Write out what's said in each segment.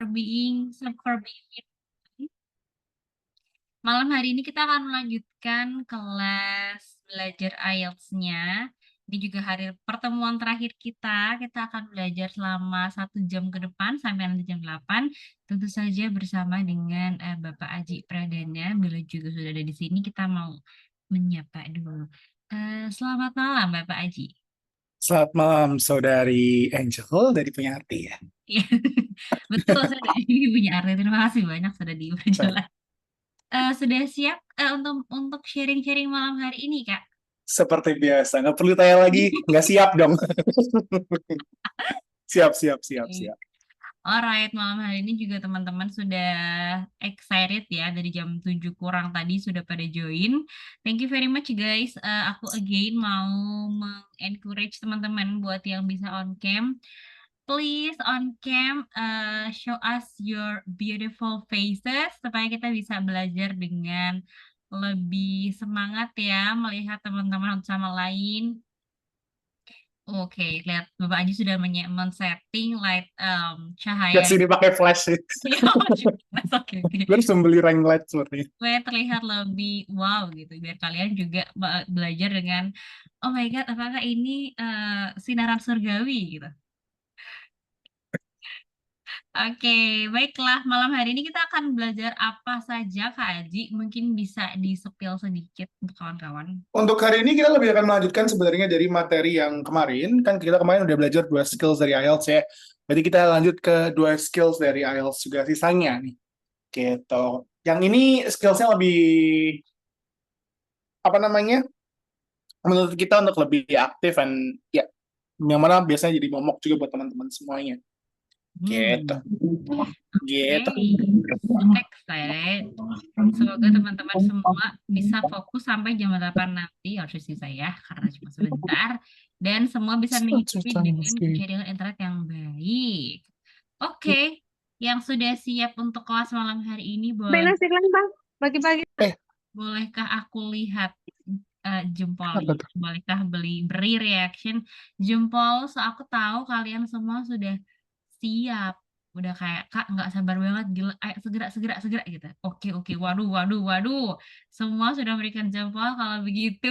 For being malam hari ini kita akan melanjutkan kelas belajar IELTS-nya. Ini juga hari pertemuan terakhir kita. Kita akan belajar selama 1 jam ke depan sampai nanti jam 8. Tentu saja bersama dengan Bapak Aji Pradana. Bila juga sudah ada di sini, kita mau menyapa dulu. Selamat malam, Bapak Aji. Selamat malam, Saudari Angel dari Punya Arti ya. Iya, betul, saya ini punya arti. Terima kasih banyak sudah diperjelas. Sudah siap untuk sharing-sharing malam hari ini, Kak? Seperti biasa, nggak perlu tanya lagi, nggak siap dong. Siap, siap, siap, Oke. siap. Alright, malam hari ini juga teman-teman sudah excited ya, dari jam 7 kurang tadi sudah pada join. Thank you very much guys. Aku again mau encourage teman-teman buat yang bisa on cam. Please on cam show us your beautiful faces supaya kita bisa belajar dengan lebih semangat ya melihat teman-teman satu sama lain. Oke, lihat Bapak Aji sudah men-setting light Nggak cahaya. sini pakai flash sih. Ya, oke, oke. Gue harus membeli ring light seperti Supaya terlihat lebih wow gitu, biar kalian juga belajar dengan, oh my God, apakah ini sinaran surgawi gitu. Oke, baiklah. Malam hari ini kita akan belajar apa saja, Kak Aji? Mungkin bisa di-spill sedikit untuk kawan-kawan. Untuk hari ini kita lebih akan melanjutkan sebenarnya dari materi yang kemarin. Kan kita kemarin udah belajar 2 skills dari IELTS ya. Berarti kita lanjut ke 2 skills dari IELTS juga sisanya nih. Gitu. Yang ini skillsnya lebih, apa namanya, menurut kita untuk lebih aktif dan ya, yang mana biasanya jadi momok juga buat teman-teman semuanya. Gitu. Hmm, Gitu. oke. Excited. Semoga teman-teman semua bisa fokus sampai jam 8 nanti, harus sih saya, karena cuma sebentar. Dan semua bisa mengikuti dengan jaringan internet yang baik. Oke, yang sudah siap untuk kelas malam hari ini, Beli nasi kan bang, pagi-pagi. bolehkah aku lihat Apa jempolnya? tuh? Bolehkah beri reaction jempol? So aku tahu kalian semua sudah siap. Udah kayak, Kak, nggak sabar banget, gila, ayo segera, segera, segera, gitu. Oke, oke, waduh, waduh, waduh. Semua sudah memberikan jempol, kalau begitu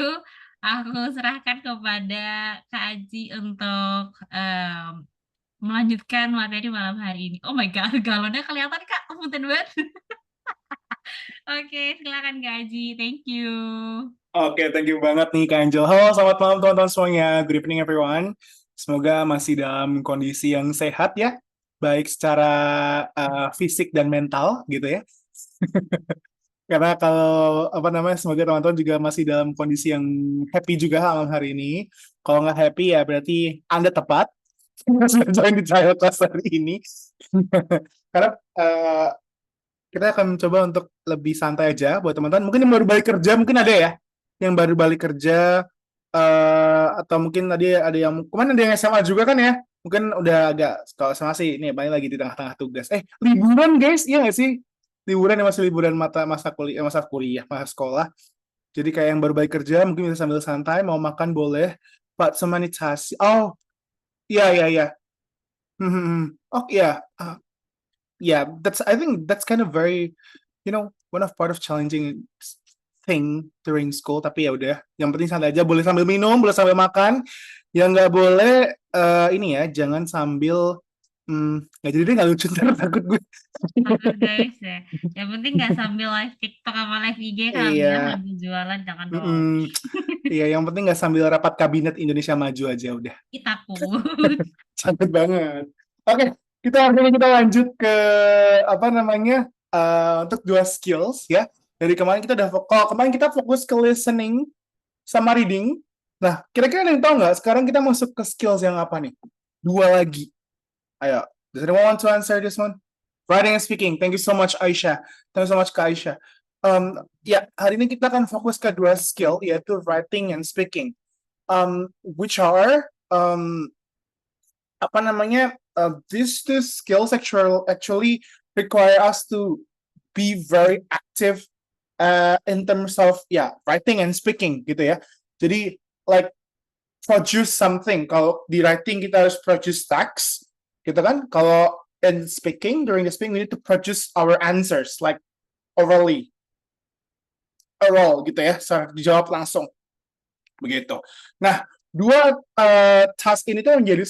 aku serahkan kepada Kak Aji untuk melanjutkan materi malam hari ini. Oh my God, galonnya kelihatan, Kak. Punten banget. Oke, silakan Kak Aji. Thank you. Oke, thank you banget nih Kak Angel. Halo, selamat malam teman-teman semuanya. Good evening everyone. Semoga masih dalam kondisi yang sehat ya, baik secara fisik dan mental gitu ya. Karena kalau apa namanya, semoga teman-teman juga masih dalam kondisi yang happy juga malam hari ini. Kalau nggak happy ya berarti Anda tepat sudah join di trial class hari ini. Karena kita akan mencoba untuk lebih santai aja buat teman-teman. Mungkin yang baru balik kerja, mungkin ada ya yang baru balik kerja, atau mungkin tadi ada yang kemana, ada yang SMA juga kan ya. Mungkin udah agak, kalau SMA sih ini paling lagi di tengah-tengah tugas. Liburan guys, iya nggak sih? Liburan ya, masih liburan masa sekolah. Jadi kayak yang baru balik kerja mungkin bisa sambil santai, mau makan boleh. Pak semanitasi. Oh, iya iya iya. Oh iya. Yeah, I think that's kind of very, one of part of challenging thing during school. Tapi ya udah, yang penting santai aja, boleh sambil minum, boleh sambil makan. Yang nggak boleh, ini ya, jangan sambil, nggak jadi deh, nggak lucu, ntar takut gue. Sabar guys ya. Yang penting nggak sambil live TikTok sama live IG kali ya, Iya, sambil jualan jangan dong. mm-mm. Iya, yang penting nggak sambil rapat kabinet Indonesia Maju aja udah. Kita takut. Cantik banget. Oke, kita lanjut ke apa namanya, untuk 2 skills ya. Dari kemarin kita udah kalau kemarin kita fokus ke listening sama reading. Nah, kira-kira ada yang tahu nggak? Sekarang kita masuk ke skills yang apa nih? 2 lagi. Ayo, does anyone want to answer this one? Writing and speaking. Thank you so much, Aisyah. Thank you so much, Kak Aisyah. Ya, hari ini kita akan fokus ke 2 skill, yaitu writing and speaking. Which are apa namanya, these 2 skills actually require us to be very active in terms of writing and speaking gitu ya. Jadi like produce something. Kalau di writing kita harus produce text gitu kan. Kalau in speaking, during the speaking, we need to produce our answers, like orally, oral gitu ya, dijawab langsung, begitu. Nah, dua task ini tuh menjadi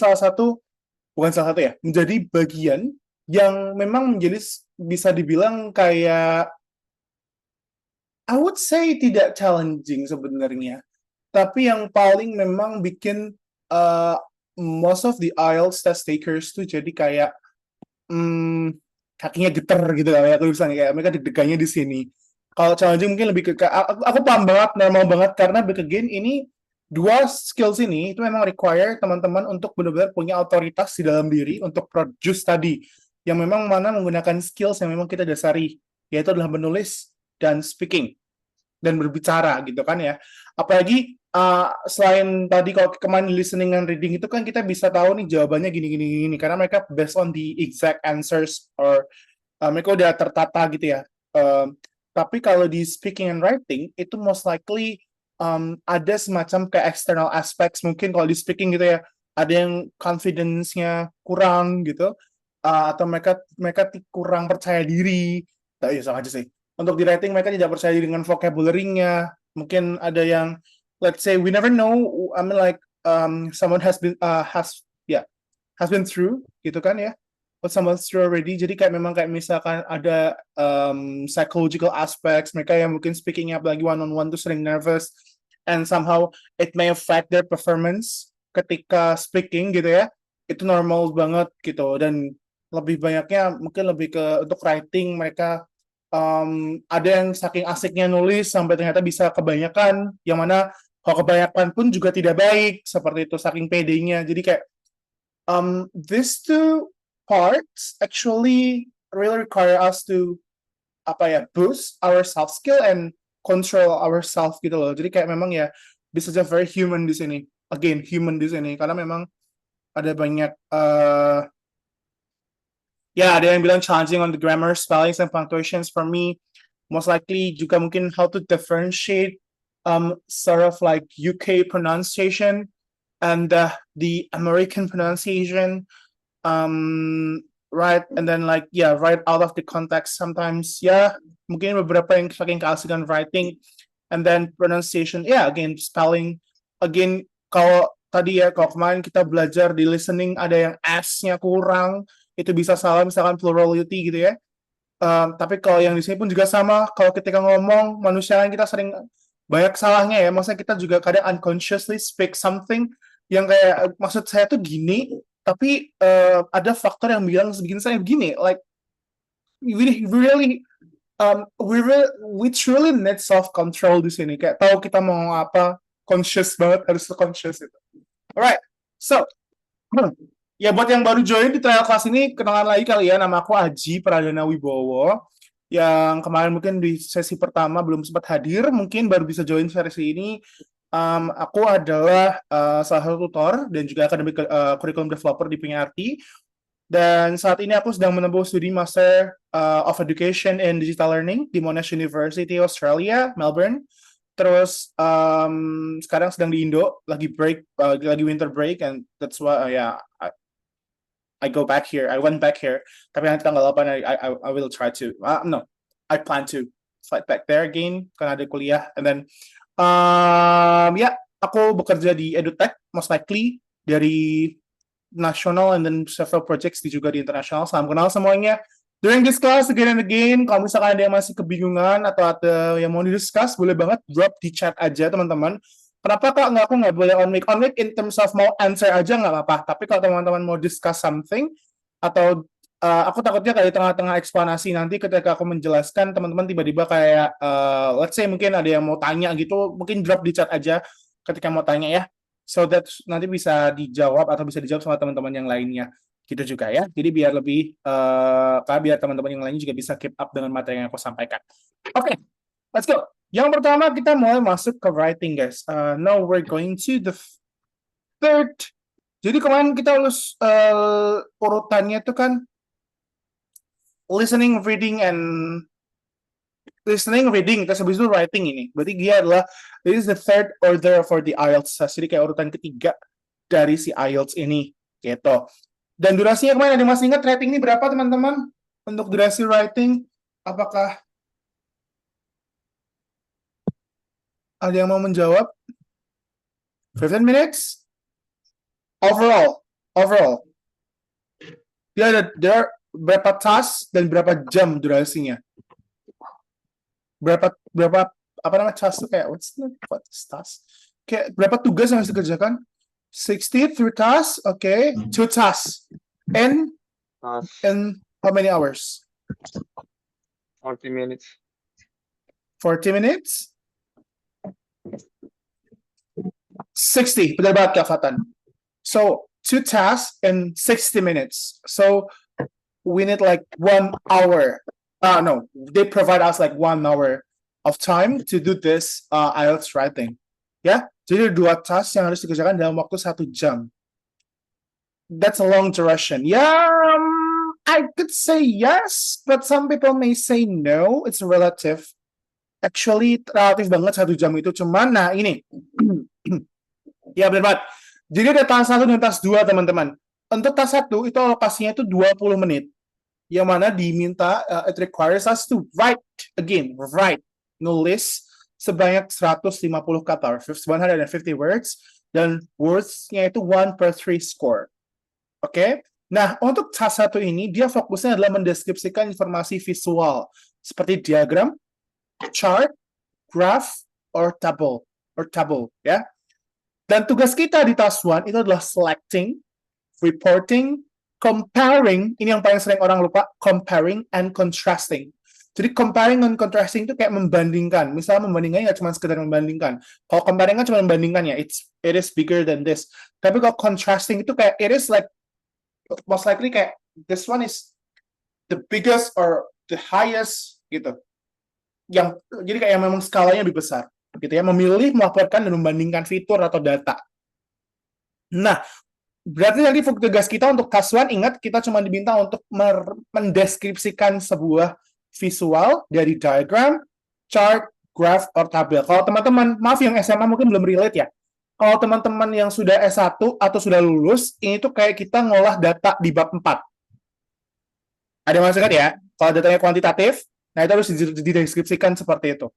bukan salah satu ya, menjadi bagian yang memang menjadi bisa dibilang kayak, I would say tidak challenging sebenarnya, tapi yang paling memang bikin most of the IELTS test takers tuh jadi kayak kakinya geter gitu lah ya, aku bisa kayak mereka deg-degannya di sini. Kalau challenging mungkin lebih ke aku paham banget, normal banget, karena back again ini dua skills ini itu memang require teman-teman untuk benar-benar punya otoritas di dalam diri untuk produce tadi, yang memang mana menggunakan skills yang memang kita dasari, yaitu adalah menulis dan speaking dan berbicara gitu kan ya. Apalagi selain tadi kalau kemarin listening and reading itu kan kita bisa tahu nih jawabannya gini karena mereka based on the exact answers or mereka udah tertata gitu ya. Tapi kalau di speaking and writing itu most likely ada semacam kayak external aspects, mungkin kalau di speaking gitu ya ada yang confidence-nya kurang gitu, atau mereka kurang percaya diri. Nah, iya sama aja sih. Untuk di writing mereka tidak percaya diri dengan vocabulary-nya. Mungkin ada yang, let's say, we never know. I mean like someone has been through gitu kan ya. What someone's through already. Jadi kayak memang kayak misalkan ada psychological aspects, mereka yang mungkin speaking up lagi one-on-one tuh sering nervous, and somehow it may affect their performance ketika speaking gitu ya. Itu normal banget gitu. Dan lebih banyaknya mungkin lebih ke untuk writing mereka ada yang saking asiknya nulis sampai ternyata bisa kebanyakan, yang mana kalau kebanyakan pun juga tidak baik, seperti itu saking pedenya. Jadi kayak these two parts actually really require us to boost our self skill and control ourselves gitu loh. Jadi kayak memang ya this is a very human di sini. Again, human di sini karena memang ada banyak ada yang bilang challenging on the grammar, spellings, and punctuations. For me, most likely juga mungkin how to differentiate sort of like UK pronunciation and the American pronunciation, right? And then like right out of the context sometimes. Mungkin beberapa yang saking keasikan writing and then pronunciation. Again spelling. Again kalau kemarin kita belajar di listening ada yang S-nya kurang, itu bisa salah misalkan plurality gitu ya. Tapi kalau yang di sini pun juga sama, kalau ketika ngomong manusia kita sering banyak salahnya ya. Maksudnya kita juga kadang unconsciously speak something yang kayak maksud saya tuh gini, tapi ada faktor yang bilang begini, like we truly need self control di sini, kayak tahu kita mau ngomong apa, conscious banget, harus conscious itu. Alright, so ya buat yang baru join di trial class ini, kenalan lagi kali ya, nama aku Aji Pradana Wibowo, yang kemarin mungkin di sesi pertama belum sempat hadir, mungkin baru bisa join sesi ini. Aku adalah salah satu tutor dan juga academic curriculum developer di PNRT, dan saat ini aku sedang menempuh studi Master of Education in Digital Learning di Monash University Australia, Melbourne. Terus sekarang sedang di Indo, lagi winter break, and that's why I went back here. Tapi nanti tanggal 8 I will try to. I plan to flight back there again karena ada kuliah. And then aku bekerja di EduTech, most likely dari nasional and then several projects juga di internasional. Salam kenal semuanya. During this class again and again, kalau misalkan ada yang masih kebingungan atau ada yang mau didiscuss, boleh banget drop di chat aja teman-teman. Kenapa kak aku nggak boleh on mic? On mic in terms of mau answer aja nggak apa-apa. Tapi kalau teman-teman mau discuss something, atau aku takutnya kayak di tengah-tengah eksplanasi nanti ketika aku menjelaskan, teman-teman tiba-tiba kayak, let's say mungkin ada yang mau tanya gitu, mungkin drop di chat aja ketika mau tanya ya. So that nanti bisa dijawab atau bisa dijawab sama teman-teman yang lainnya. Gitu juga ya. Jadi biar lebih, biar teman-teman yang lainnya juga bisa keep up dengan materi yang aku sampaikan. Oke, let's go. Yang pertama kita mulai masuk ke writing, guys. Now we're going to the third. Jadi kemarin kita lulus urutannya itu kan listening, reading, terus habis itu writing ini. Berarti dia adalah, this is the third order for the IELTS. Jadi kayak urutan ketiga dari si IELTS ini, gitu. Dan durasinya kemana? Ada yang masih ingat rating ini berapa teman-teman? Untuk durasi writing, apakah ada yang mau menjawab? 15 minutes? Overall. Dia ada berapa task dan berapa jam durasinya? Berapa apa namanya task kayak what's task? Kayak berapa tugas yang harus dikerjakan? 60 through tasks, okay. 2 tasks. And how many hours? 40 minutes. 40 minutes? 60, benar banget Kak Fatan. So, 2 tasks and 60 minutes. So, we need like 1 hour. No, they provide us like 1 hour of time to do this IELTS writing. Ya, jadi 2 task yang harus dikerjakan dalam waktu 1 jam. That's a long duration. Yeah, I could say yes, but some people may say no. It's relative. Actually, relatif banget 1 jam itu. Cuman, nah ini. Ya, benar banget. Jadi ada task 1 dan task 2, teman-teman. Untuk task 1, itu alokasinya itu 20 menit. Yang mana diminta, it requires us to write, nulis sebanyak 150 kata, 150 words, dan words-nya itu 1 per 3 score. Oke? Nah, untuk task 1 ini, dia fokusnya adalah mendeskripsikan informasi visual, seperti diagram, chart, graph, or table, ya. Dan tugas kita di task 1 itu adalah selecting, reporting, comparing, ini yang paling sering orang lupa, comparing and contrasting. Jadi comparing and contrasting itu kayak membandingkan. Misalnya membandingkannya nggak cuma sekedar membandingkan. Kalau comparing kan cuma membandingkan ya, it is bigger than this. Tapi kalau contrasting itu kayak it is like most likely kayak this one is the biggest or the highest gitu. Jadi kayak yang memang skalanya lebih besar gitu ya, memilih, melaporkan dan membandingkan fitur atau data. Nah, berarti nanti tugas kita untuk task 1, ingat kita cuma diminta untuk mendeskripsikan sebuah visual dari diagram, chart, graph, or tabel. Kalau teman-teman, maaf yang SMA mungkin belum relate ya. Kalau teman-teman yang sudah S1 atau sudah lulus, ini tuh kayak kita ngolah data di bab 4. Ada yang masuk kan ya? Kalau datanya kuantitatif, nah itu harus dideskripsikan seperti itu.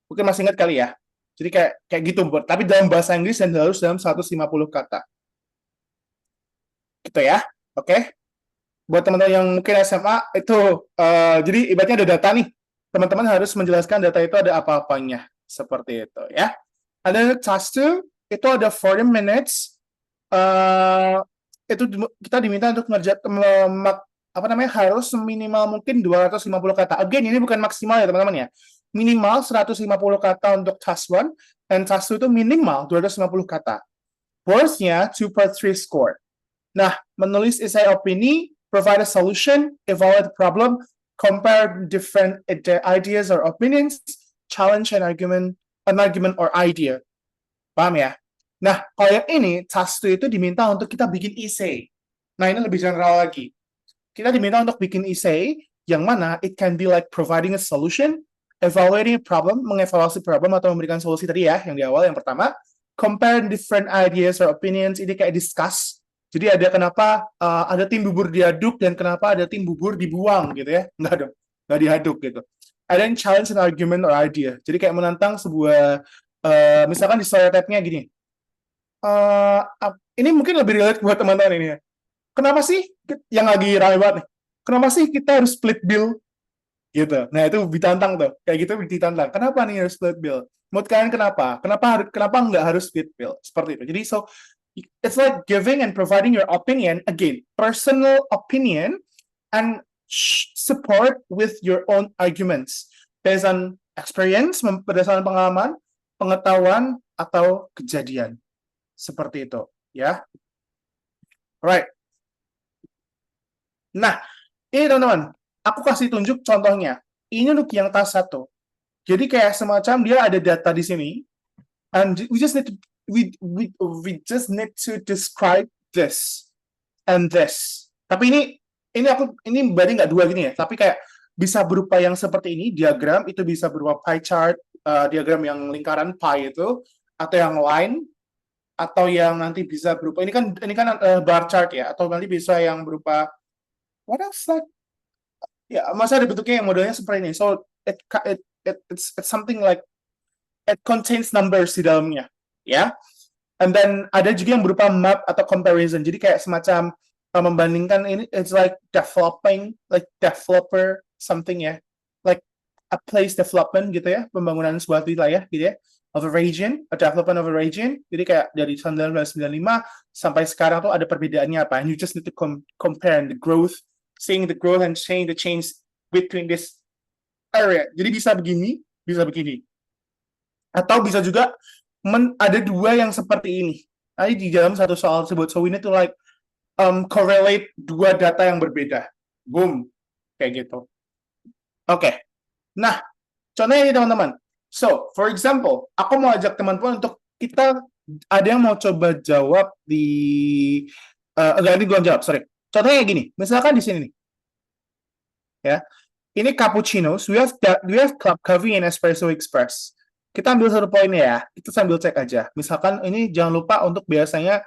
Mungkin masih ingat kali ya. Jadi kayak gitu, tapi dalam bahasa Inggris dan harus dalam 150 kata. Gitu ya, oke? Buat teman-teman yang mungkin SMA, itu, jadi ibaratnya ada data nih. Teman-teman harus menjelaskan data itu ada apa-apanya. Seperti itu ya. Ada task 2, itu ada 40 minutes. Itu kita diminta untuk harus minimal mungkin 250 kata. Again, ini bukan maksimal ya teman-teman ya. Minimal 150 kata untuk task 1, dan task 2 itu minimal 250 kata. Words-nya 2 per 3 score. Nah, menulis essay opini, provide a solution, evaluate the problem, compare different ideas or opinions, challenge an argument or idea. Paham ya? Nah, kalau yang ini, task 2 itu diminta untuk kita bikin essay. Nah, ini lebih general lagi. Kita diminta untuk bikin essay, yang mana it can be like providing a solution, evaluating a problem, mengevaluasi problem atau memberikan solusi tadi ya, yang di awal, yang pertama. Compare different ideas or opinions, ini kayak discuss. Jadi ada kenapa ada tim bubur diaduk dan kenapa ada tim bubur dibuang gitu ya. Enggak dong, enggak diaduk gitu. Ada yang challenge an argument or idea. Jadi kayak menantang sebuah, misalkan di stereotipnya gini. Ini mungkin lebih relate buat teman-teman ini ya. Kenapa sih, yang lagi ramai banget nih, kenapa sih kita harus split bill? Gitu. Nah itu ditantang tuh, kayak gitu ditantang. Kenapa nih harus split bill? Menurut kalian kenapa? Kenapa nggak harus split bill? Seperti itu. Jadi so it's like giving and providing your opinion, again, personal opinion, and support with your own arguments based on experience, berdasarkan pengalaman, pengetahuan, atau kejadian. Seperti itu, ya. Alright. Nah, ini teman-teman, aku kasih tunjuk contohnya. Ini untuk yang task 1. Jadi kayak semacam dia ada data di sini, and we just need to describe this and this. Tapi ini berarti nggak dua gini ya, tapi kayak bisa berupa yang seperti ini, diagram, itu bisa berupa pie chart, diagram yang lingkaran pie itu, atau yang line, atau yang nanti bisa berupa ini kan bar chart ya, atau nanti bisa yang berupa what else like ya, masa ada bentuknya yang modelnya seperti ini. So it's something like it contains numbers di dalamnya, ya. And then ada juga yang berupa map atau comparison. Jadi kayak semacam membandingkan ini, it's like developing, like developer something ya, like a place development gitu ya, pembangunan sebuah wilayah gitu ya, of a region, a development of a region. Jadi kayak dari 1995 sampai sekarang tuh ada perbedaannya apa. And you just need to compare the growth, seeing the growth and seeing the change between this area. Jadi bisa begini, atau bisa juga ada dua yang seperti ini. Tadi di dalam satu soal tersebut. So we need to like correlate dua data yang berbeda. Boom. Kayak gitu. Oke. Nah, contohnya ini teman-teman. So, for example, aku mau ajak teman-teman untuk kita ada yang mau coba jawab di enggak, ini belum jawab, sorry. Contohnya gini, misalkan di sini nih. Ya. Ini cappuccinos, we have club coffee and espresso express. Kita ambil satu poinnya ya, kita sambil cek aja. Misalkan ini jangan lupa untuk biasanya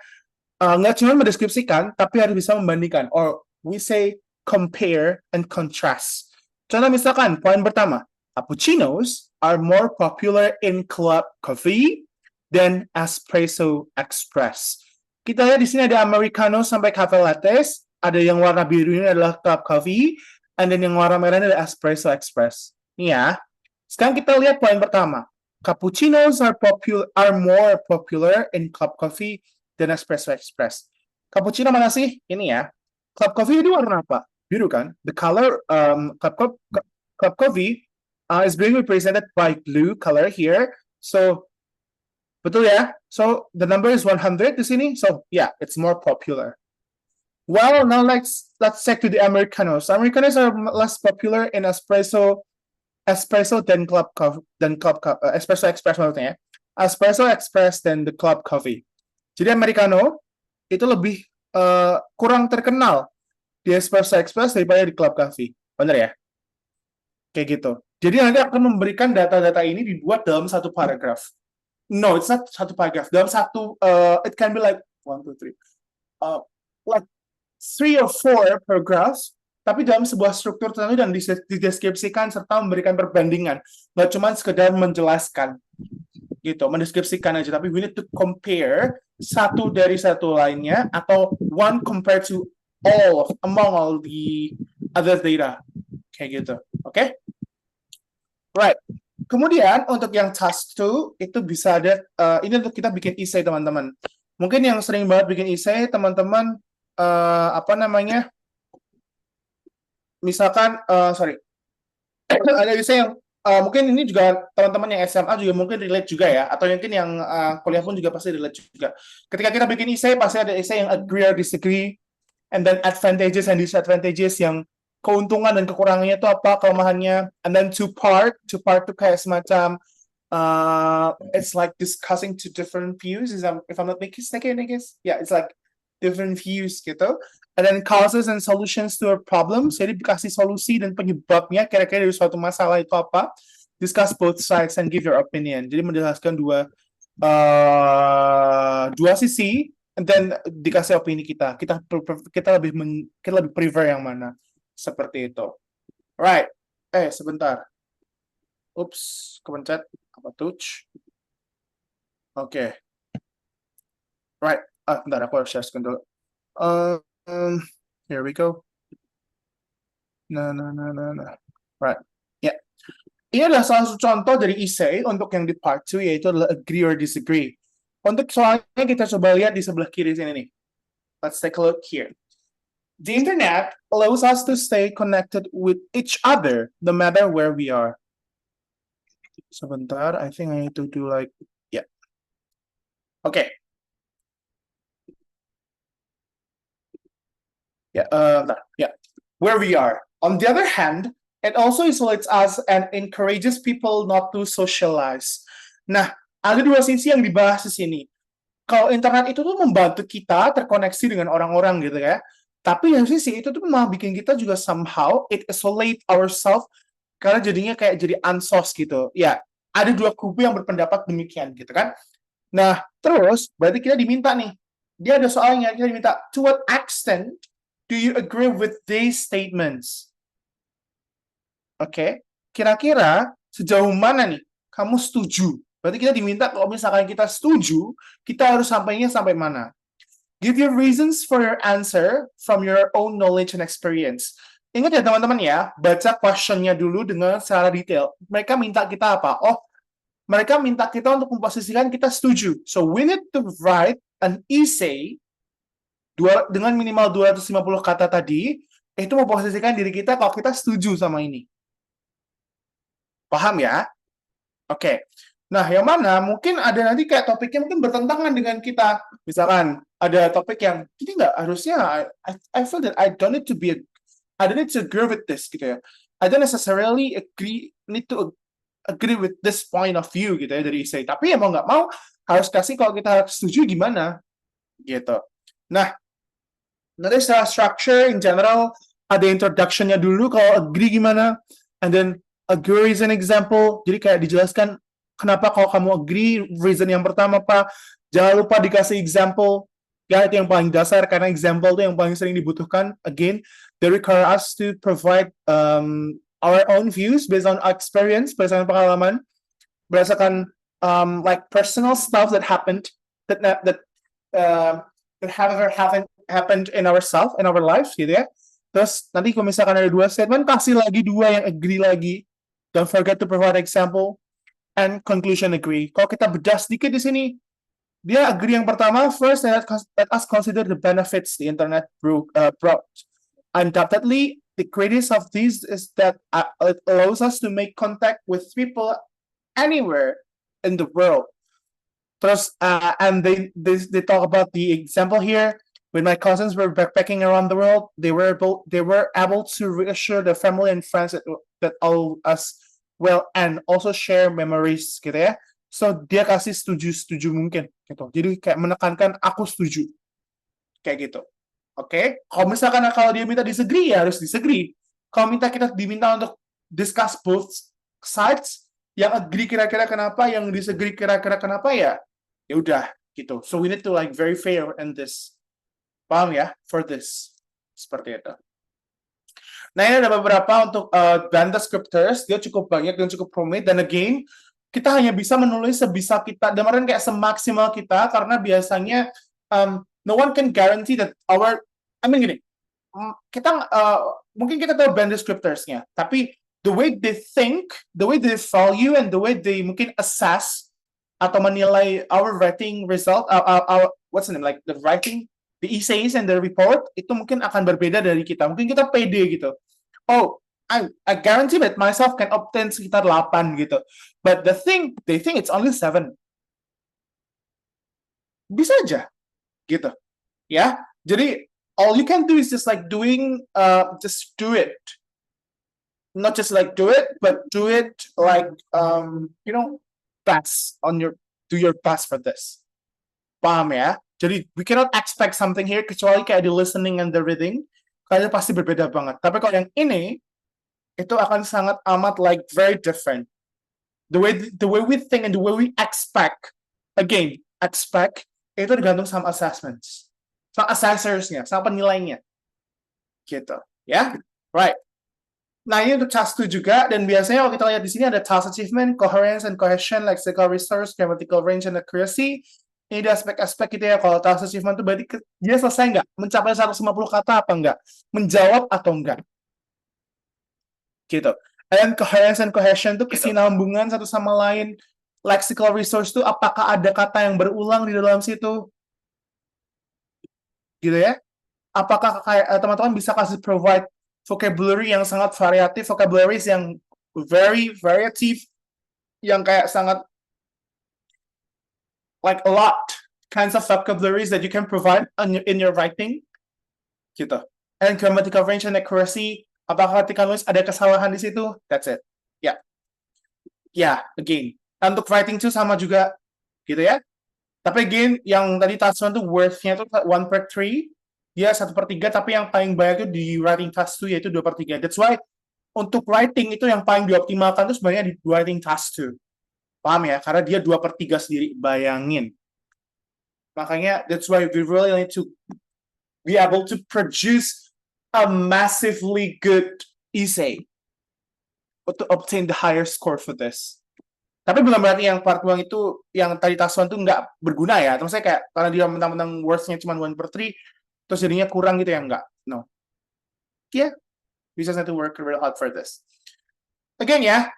nggak cuma mendeskripsikan, tapi harus bisa membandingkan. Or we say compare and contrast. Contoh misalkan, poin pertama, cappuccinos are more popular in club coffee than espresso express. Kita lihat di sini ada americano sampai cafe lattes, ada yang warna biru ini adalah club coffee, and then yang warna merah ini adalah espresso express. Ini ya. Sekarang kita lihat poin pertama. Cappuccinos are more popular in club coffee than espresso express. Cappuccino mana sih? Ini ya. Club coffee itu warna apa? Biru kan? The color club coffee is being represented by blue color here. So betul ya? So the number is 100 di sini. So yeah, it's more popular. Well, now let's check to the Americanos. Americanos are less popular in espresso than espresso express maksudnya ya. Espresso express than the club coffee. Jadi Americano itu lebih kurang terkenal di espresso express daripada di club coffee. Benar ya? Kayak gitu. Jadi nanti akan memberikan data-data ini dibuat dalam satu paragraf. No, it's not satu paragraf. Dalam satu, it can be like 1, 2, 3. Like 3 or 4 paragraphs, tapi dalam sebuah struktur tertentu dan dideskripsikan serta memberikan perbandingan. Nggak cuma sekedar menjelaskan, gitu, mendeskripsikan aja, tapi we need to compare satu dari satu lainnya, atau one compared to among all the other data. Kayak gitu, oke? Right. Kemudian, untuk yang task 2, itu bisa ada, ini untuk kita bikin essay, teman-teman. Mungkin yang sering banget bikin essay, teman-teman, misalkan, ada essay yang mungkin ini juga teman-teman yang SMA juga mungkin relate juga ya, atau mungkin yang kuliah pun juga pasti relate juga. Ketika kita bikin essay, pasti ada essay yang agree or disagree, and then advantages and disadvantages, yang keuntungan dan kekurangannya itu apa, kelemahannya, and then two part tuh kayak semacam it's like discussing two different views, if I'm not mistaken, I guess. Yeah, it's like different views gitu. And then causes and solutions to a problem. Jadi dikasih solusi dan penyebabnya kira-kira dari suatu masalah itu apa. Discuss both sides and give your opinion. Jadi menjelaskan dua sisi, and then dikasih opini kita. Kita lebih prefer yang mana. Seperti itu. Right. Sebentar. Oops, kepencet. Apa touch? Oke. Right. Bentar, aku harus share screen dulu. Here we go. No. Right. Yeah. Ini adalah salah satu contoh dari essay untuk yang di part 2, yaitu adalah agree or disagree. Untuk soalnya kita coba lihat di sebelah kiri sini nih. Let's take a look here. The internet allows us to stay connected with each other no matter where we are. Sebentar, I think I need to do like, yeah. Okay. Where we are. On the other hand, it also isolates us and encourages people not to socialize. Nah, ada dua sisi yang dibahas di sini. Kalau internet itu tuh membantu kita terkoneksi dengan orang-orang gitu ya. Tapi yang sisi itu tuh malah bikin kita juga somehow it isolate ourselves, karena jadinya kayak jadi ansos gitu. Ya, ada dua kubu yang berpendapat demikian gitu kan. Nah, terus berarti kita diminta nih. Dia ada soalnya, kita diminta, to what extent do you agree with these statements? Oke, kira-kira sejauh mana nih kamu setuju? Berarti kita diminta kalau misalkan kita setuju, kita harus sampainya sampai mana? Give your reasons for your answer from your own knowledge and experience. Ingat ya teman-teman ya, baca questionnya dulu dengan secara detail. Mereka minta kita apa? Oh, mereka minta kita untuk memposisikan kita setuju. So we need to write an essay dengan minimal 250 kata tadi, itu memposisikan diri kita kalau kita setuju sama ini. Paham ya? Oke. Nah, yang mana mungkin ada nanti kayak topiknya mungkin bertentangan dengan kita. Misalkan ada topik yang ini nggak harusnya I feel that I don't need to agree with this gitu ya. I don't necessarily need to agree with this point of view gitu ya dari essay. Tapi ya mau nggak mau harus kasih kalau kita setuju gimana gitu. Nah, nanti secara structure in general ada introduction-nya dulu kalau agree gimana, and then agree is an example. Jadi kayak dijelaskan kenapa kalau kamu agree, reason yang pertama apa. Jangan lupa dikasih example. Ya, itu yang paling dasar, karena example itu yang paling sering dibutuhkan. Again, they require us to provide our own views based on experience, berdasarkan pengalaman, berdasarkan like personal stuff that happened, that happened in ourselves, in our lives, gitu ya. Terus nanti kalau misalkan ada 2 statement, kasih lagi 2 yang agree lagi. Don't forget to provide example and conclusion agree. Kalau kita bedah sedikit di sini, dia agree yang pertama, first let us consider the benefits the internet brought. Undoubtedly, the greatest of these is that it allows us to make contact with people anywhere in the world. Terus, and they talk about the example here. When my cousins were backpacking around the world, they were able to reassure their family and friends that all us well and also share memories gitu ya. So dia kasih setuju mungkin gitu. Jadi kayak menekankan aku setuju. Kayak gitu. Oke. Kalau dia minta disagree ya harus disagree. Kalau diminta untuk discuss both sides, yang agree kira-kira kenapa, yang disagree kira-kira kenapa ya udah gitu. So we need to like very fair in this. Paham ya? For this. Seperti itu. Nah, ini ada beberapa untuk Banda scriptures. Dia cukup banyak dan cukup rumit. Dan again, kita hanya bisa menulis sebisa kita. Dan kayak semaksimal kita. Karena biasanya no one can guarantee that gini. Mungkin kita tahu Banda scriptures-nya. Tapi the way they think, the way they value, and the way they mungkin assess atau menilai our writing result, what's the name? Like the writing, the essays and the report, itu mungkin akan berbeda dari kita. Mungkin kita pede gitu. Oh, I guarantee that myself can obtain sekitar 8 gitu. But they think it's only 7. Bisa aja. Gitu. Ya. Jadi, all you can do is just like just do it. Not just like do it, but do it like, do your best for this. Paham ya? Jadi, we cannot expect something here kecuali kayak the listening and the reading. Kayaknya pasti berbeda banget. Tapi kalau yang ini, itu akan sangat amat like very different. The way we think and the way we expect. Again, expect itu tergantung sama assessments. Sama assessors-nya, sama penilainya. Gitu. Ya? Right. Nah, ini untuk task 2 juga, dan biasanya kalau kita lihat di sini ada task achievement, coherence and cohesion, lexical resource, grammatical range and accuracy. Ini di aspek-aspek gitu ya. Kalau task achievement itu berarti dia selesai nggak? Mencapai 150 kata apa enggak? Menjawab atau enggak? Gitu. Dan coherence and cohesion itu kesinambungan satu sama lain. Lexical resource itu apakah ada kata yang berulang di dalam situ? Gitu ya. Apakah teman-teman bisa kasih provide vocabulary yang sangat variatif, vocabularies yang very variative, yang kayak sangat like a lot kinds of vocabularies that you can provide in your writing, gitu. And grammatical range and accuracy, apakah ketika nulis ada kesalahan di situ? That's it. Ya, yeah. Again. Untuk writing 2 sama juga, gitu ya. Tapi again, yang tadi task 1 tuh worth-nya tuh 1/3, dia 1/3, tapi yang paling banyak itu di writing task 2 yaitu 2/3. That's why untuk writing itu yang paling dioptimalkan itu sebenarnya di writing task 2. Paham ya? Karena dia 2/3 sendiri. Bayangin. Makanya that's why we really need to be able to produce a massively good essay to obtain the higher score for this. Tapi bukan berarti yang part 1 itu, yang tadi task 1 itu nggak berguna ya. Maksudnya kayak, karena dia mentang-mentang words-nya cuma 1/3, terus jadinya kurang gitu ya, nggak. No. Yeah, we just have to work real hard for this. Again ya,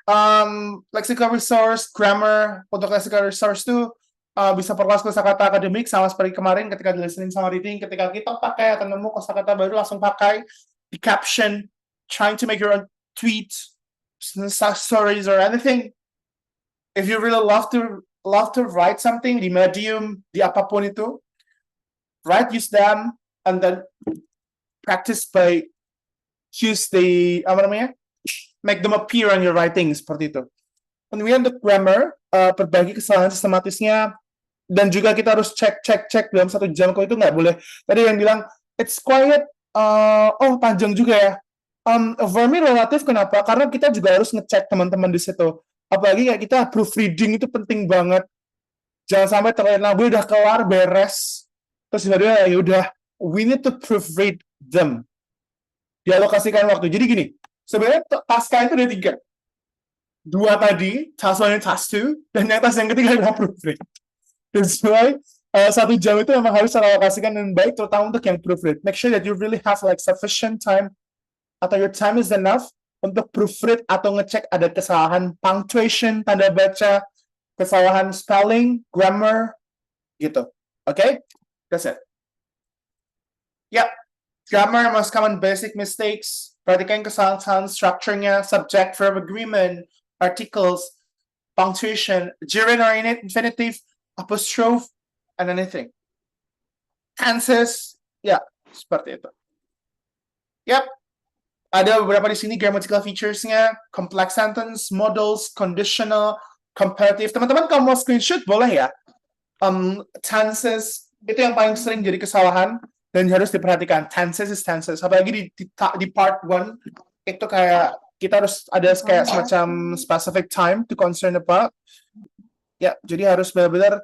lexical resource, grammar, untuk lexical resource tuh bisa perluas kosakata akademik, sama seperti kemarin ketika di listening sama reading, ketika kita pakai atau nemu kosakata baru langsung pakai di caption, trying to make your own tweets, stories or anything. If you really love to write something di Medium, di apapun itu, use them, and then practice by make them appear on your writing, seperti itu. Kemudian untuk grammar, perbaiki kesalahan sistematisnya, dan juga kita harus cek dalam 1 jam, kok itu nggak boleh. Tadi yang bilang, it's quiet, panjang juga ya. For me relatif, kenapa? Karena kita juga harus ngecek teman-teman di situ. Apalagi kayak kita proofreading itu penting banget. Jangan sampai terlena, gue udah kelar, beres. Terus tiba-tiba ya udah, we need to proofread them. Dialokasikan waktu. Jadi gini, sebenarnya task itu ada 3. 2 tadi, task 1 dan task 2, dan yang task yang ketiga adalah proofread. That's why 1 jam itu memang harus dialokasikan dengan baik, terutama untuk yang proofread. Make sure that you really have like sufficient time, atau your time is enough untuk proofread atau ngecek ada kesalahan punctuation, tanda baca, kesalahan spelling, grammar, gitu. Okay? That's it. Yep. Grammar, most common basic mistakes. Perhatikan kesalahan structure-nya, subject, verb, agreement, articles, punctuation, gerund or infinitive, apostrophe, and anything. Tenses, ya, seperti itu. Yep. Ada beberapa di sini grammatical features-nya, complex sentence, modals, conditional, comparative. Teman-teman kalau mau screenshot boleh ya. Tenses itu yang paling sering jadi kesalahan dan harus diperhatikan. Tenses is tenses. Apalagi di part 1 itu kayak kita harus ada kayak semacam specific time to concern about. Ya, jadi harus benar-benar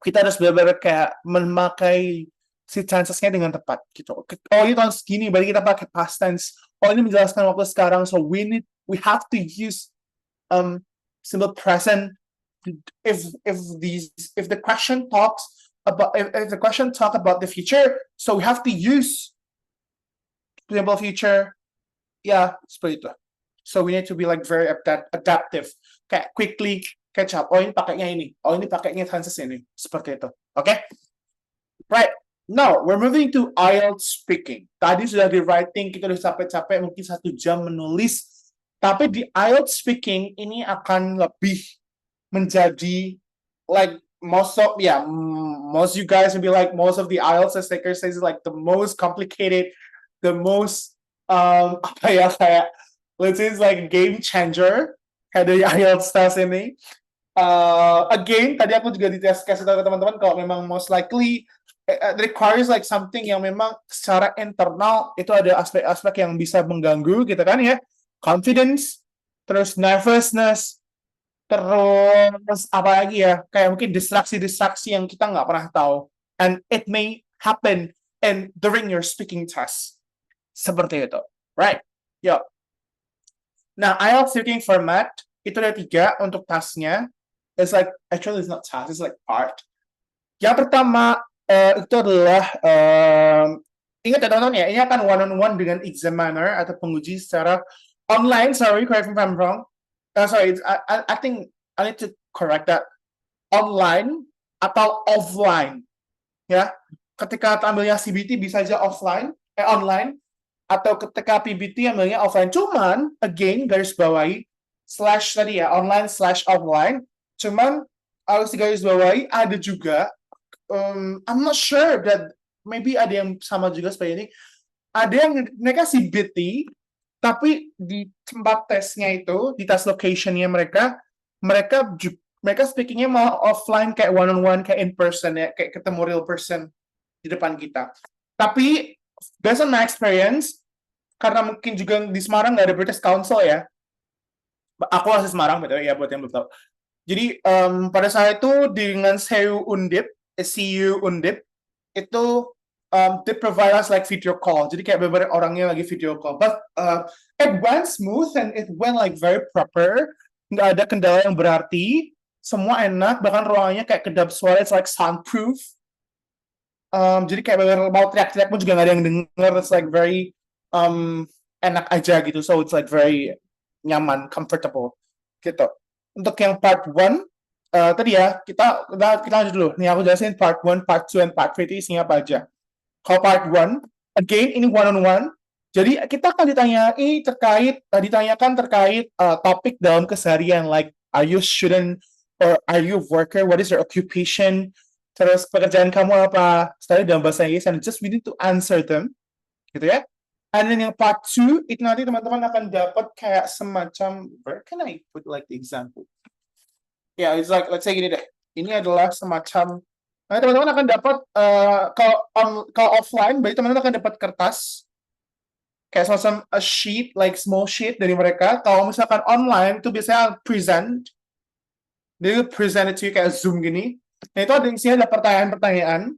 kita harus benar-benar kayak memakai si tenses-nya dengan tepat gitu. Oh, ini tahun segini, berarti kita pakai past tense. Oh, ini menjelaskan waktu sekarang, so we have to use simple present. If the question talks about if the question talk about the future, so we have to use simple future. Yeah, seperti itu. So we need to be like very adaptive, kayak quickly catch up. Oh, ini pakainya ini. Oh, ini pakainya tenses ini. Seperti itu. Okay? Right. Now, we're moving to IELTS speaking. Tadi sudah di writing, kita udah capek-capek, mungkin 1 jam menulis. Tapi di IELTS speaking, ini akan lebih menjadi, like, most you guys will be like, most of the IELTS takers says like the most complicated, the most, kayak, let's say it's like game changer, kayak dari IELTS test ini. Again, tadi aku juga kasih tahu ke teman-teman, kalau memang most likely, it requires like something yang memang secara internal itu ada aspek-aspek yang bisa mengganggu gitu kan ya, confidence, terus nervousness, terus apa lagi ya, kayak mungkin distraksi yang kita nggak pernah tahu, and it may happen during your speaking test, seperti itu, right? Yo. Nah, IELTS speaking format itu ada 3 untuk tasknya. It's like, actually it's not task, it's like part. Yang pertama itu adalah ingat ya teman-teman ya, ini akan one-on-one dengan examiner atau penguji secara online. Sorry, correct me if I'm wrong. I think I need to correct that. Online atau offline, ya. Ketika ambilnya CBT bisa aja online, atau ketika PBT ambilnya offline. Cuman, again, garis bawahi, / tadi ya, online/offline. Cuman, harus digaris bawahi, ada juga I'm not sure that maybe ada yang sama juga seperti ini. Ada yang mereka CBT, tapi di tempat tesnya itu, di test location-nya mereka speaking-nya mau offline kayak one-on-one, kayak in person ya, kayak ketemu real person di depan kita. Tapi based on my experience, karena mungkin juga di Semarang nggak ada British Council ya. Aku asli Semarang betul ya, buat yang belum tahu. Jadi pada saat itu dengan CU Undip, itu they provide us like video call. Jadi kayak beberapa orangnya lagi video call. But it went smooth and it went like very proper. Nggak ada kendala yang berarti. Semua enak. Bahkan ruangannya kayak kedap suara. It's like soundproof. Jadi kayak bener mau teriak-teriak pun juga nggak ada yang denger. It's like very enak aja gitu. So it's like very nyaman, comfortable gitu. Untuk yang part 1 tadi ya kita lanjut dulu. Nih aku jelasin part 1, part 2, and part 3 itu isinya apa aja. Kalau part 1, again ini one-on-one. Jadi kita akan ditanyakan terkait topik dalam keseharian, like are you student or are you worker? What is your occupation? Terus pekerjaan kamu apa? Sekali dalam bahasa Inggris, and just we need to answer them, gitu ya. And then yang part 2 itu nanti teman-teman akan dapat kayak semacam, where can I put like the example? Yeah, it's like let's say gini deh. Ini adalah semacam nanti teman-teman akan dapat kalau offline, berarti teman-teman akan dapat kertas kayak semacam a sheet, like small sheet dari mereka. Kalau misalkan online itu biasanya present, dia present itu kayak Zoom gini. Nah itu ada isinya ada pertanyaan-pertanyaan.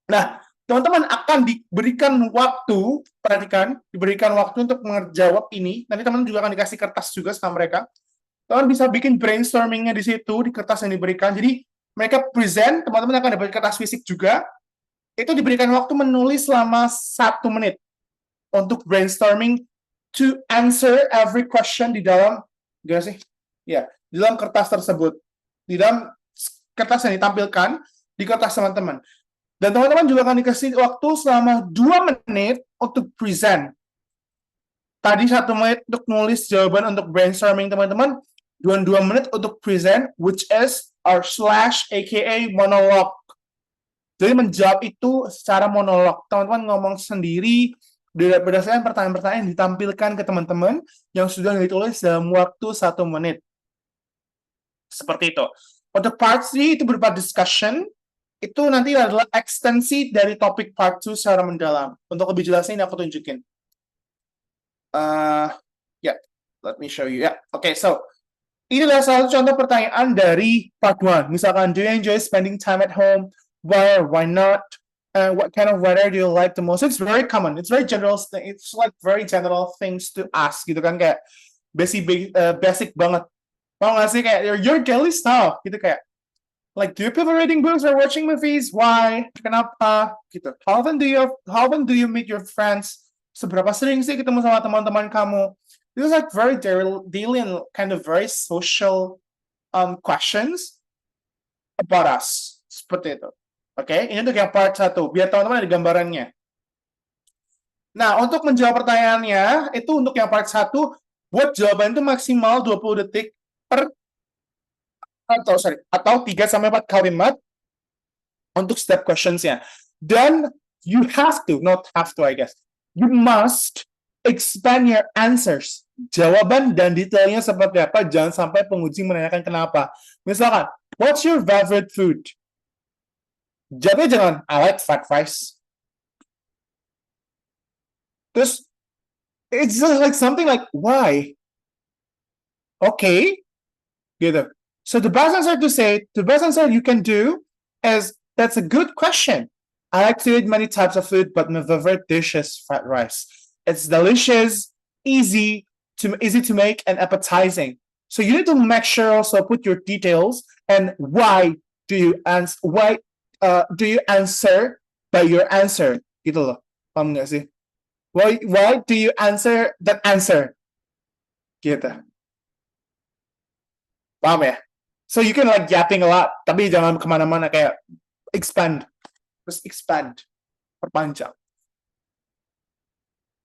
Nah teman-teman akan diberikan waktu, perhatikan, diberikan waktu untuk menjawab ini. Nanti teman-teman juga akan dikasih kertas juga sama mereka. Teman bisa bikin brainstorming-nya di situ, di kertas yang diberikan. Jadi mereka present, teman-teman akan dapat kertas fisik juga. Itu diberikan waktu menulis selama 1 menit untuk brainstorming to answer every question di dalam, gimana sih? Ya, di dalam kertas tersebut. Di dalam kertas yang ditampilkan di kertas teman-teman. Dan teman-teman juga akan dikasih waktu selama 2 menit untuk present. Tadi 1 menit untuk nulis jawaban untuk brainstorming teman-teman, 2 menit untuk present, which is our / aka monolog. Jadi menjawab itu secara monolog. Teman-teman ngomong sendiri berdasarkan pertanyaan-pertanyaan yang ditampilkan ke teman-teman yang sudah ditulis dalam waktu 1 menit. Seperti itu. Untuk part 3 itu berupa discussion. Itu nanti adalah ekstensi dari topik part 2 secara mendalam. Untuk lebih jelasnya ini aku tunjukin. Let me show you. Okay, so ini adalah salah satu contoh pertanyaan dari part 1. Misalkan, do you enjoy spending time at home? Why or why not? What kind of weather do you like the most? It's very common. It's very general. It's like very general things to ask gitu kan, kayak basic banget. Mau nggak sih kayak your daily stuff gitu, kayak like, do you prefer reading books or watching movies? Why? Kenapa? Gitu. How often do you meet your friends? Seberapa sering sih ketemu sama teman-teman kamu? This is like very daily and kind of very social questions about us. Seperti itu. Oke, ini untuk yang part 1. Biar teman-teman ada gambarannya. Nah, untuk menjawab pertanyaannya, itu untuk yang part 1, buat jawaban itu maksimal 20 detik atau 3-4 kalimat untuk setiap questions-nya. Dan you have to, not have to I guess, you must expand your answers. Jawaban dan detailnya seperti apa, jangan sampai penguji menanyakan kenapa. Misalkan, what's your favorite food? Jawabnya jangan, I like fried rice. Terus, it's just like something like, why? Okay, gitu. So the best answer you can do is, that's a good question. I like to eat many types of food, but my favorite dish is fried rice. It's delicious, easy to make, and appetizing. So you need to make sure also put your details and why do you answer by your answer. Gitu loh. Paham nggak sih? Why do you answer that answer? Gitu. Paham ya? So you can like yapping a lot, tapi jangan kemana-mana, kayak expand. Terus expand. Perpanjang.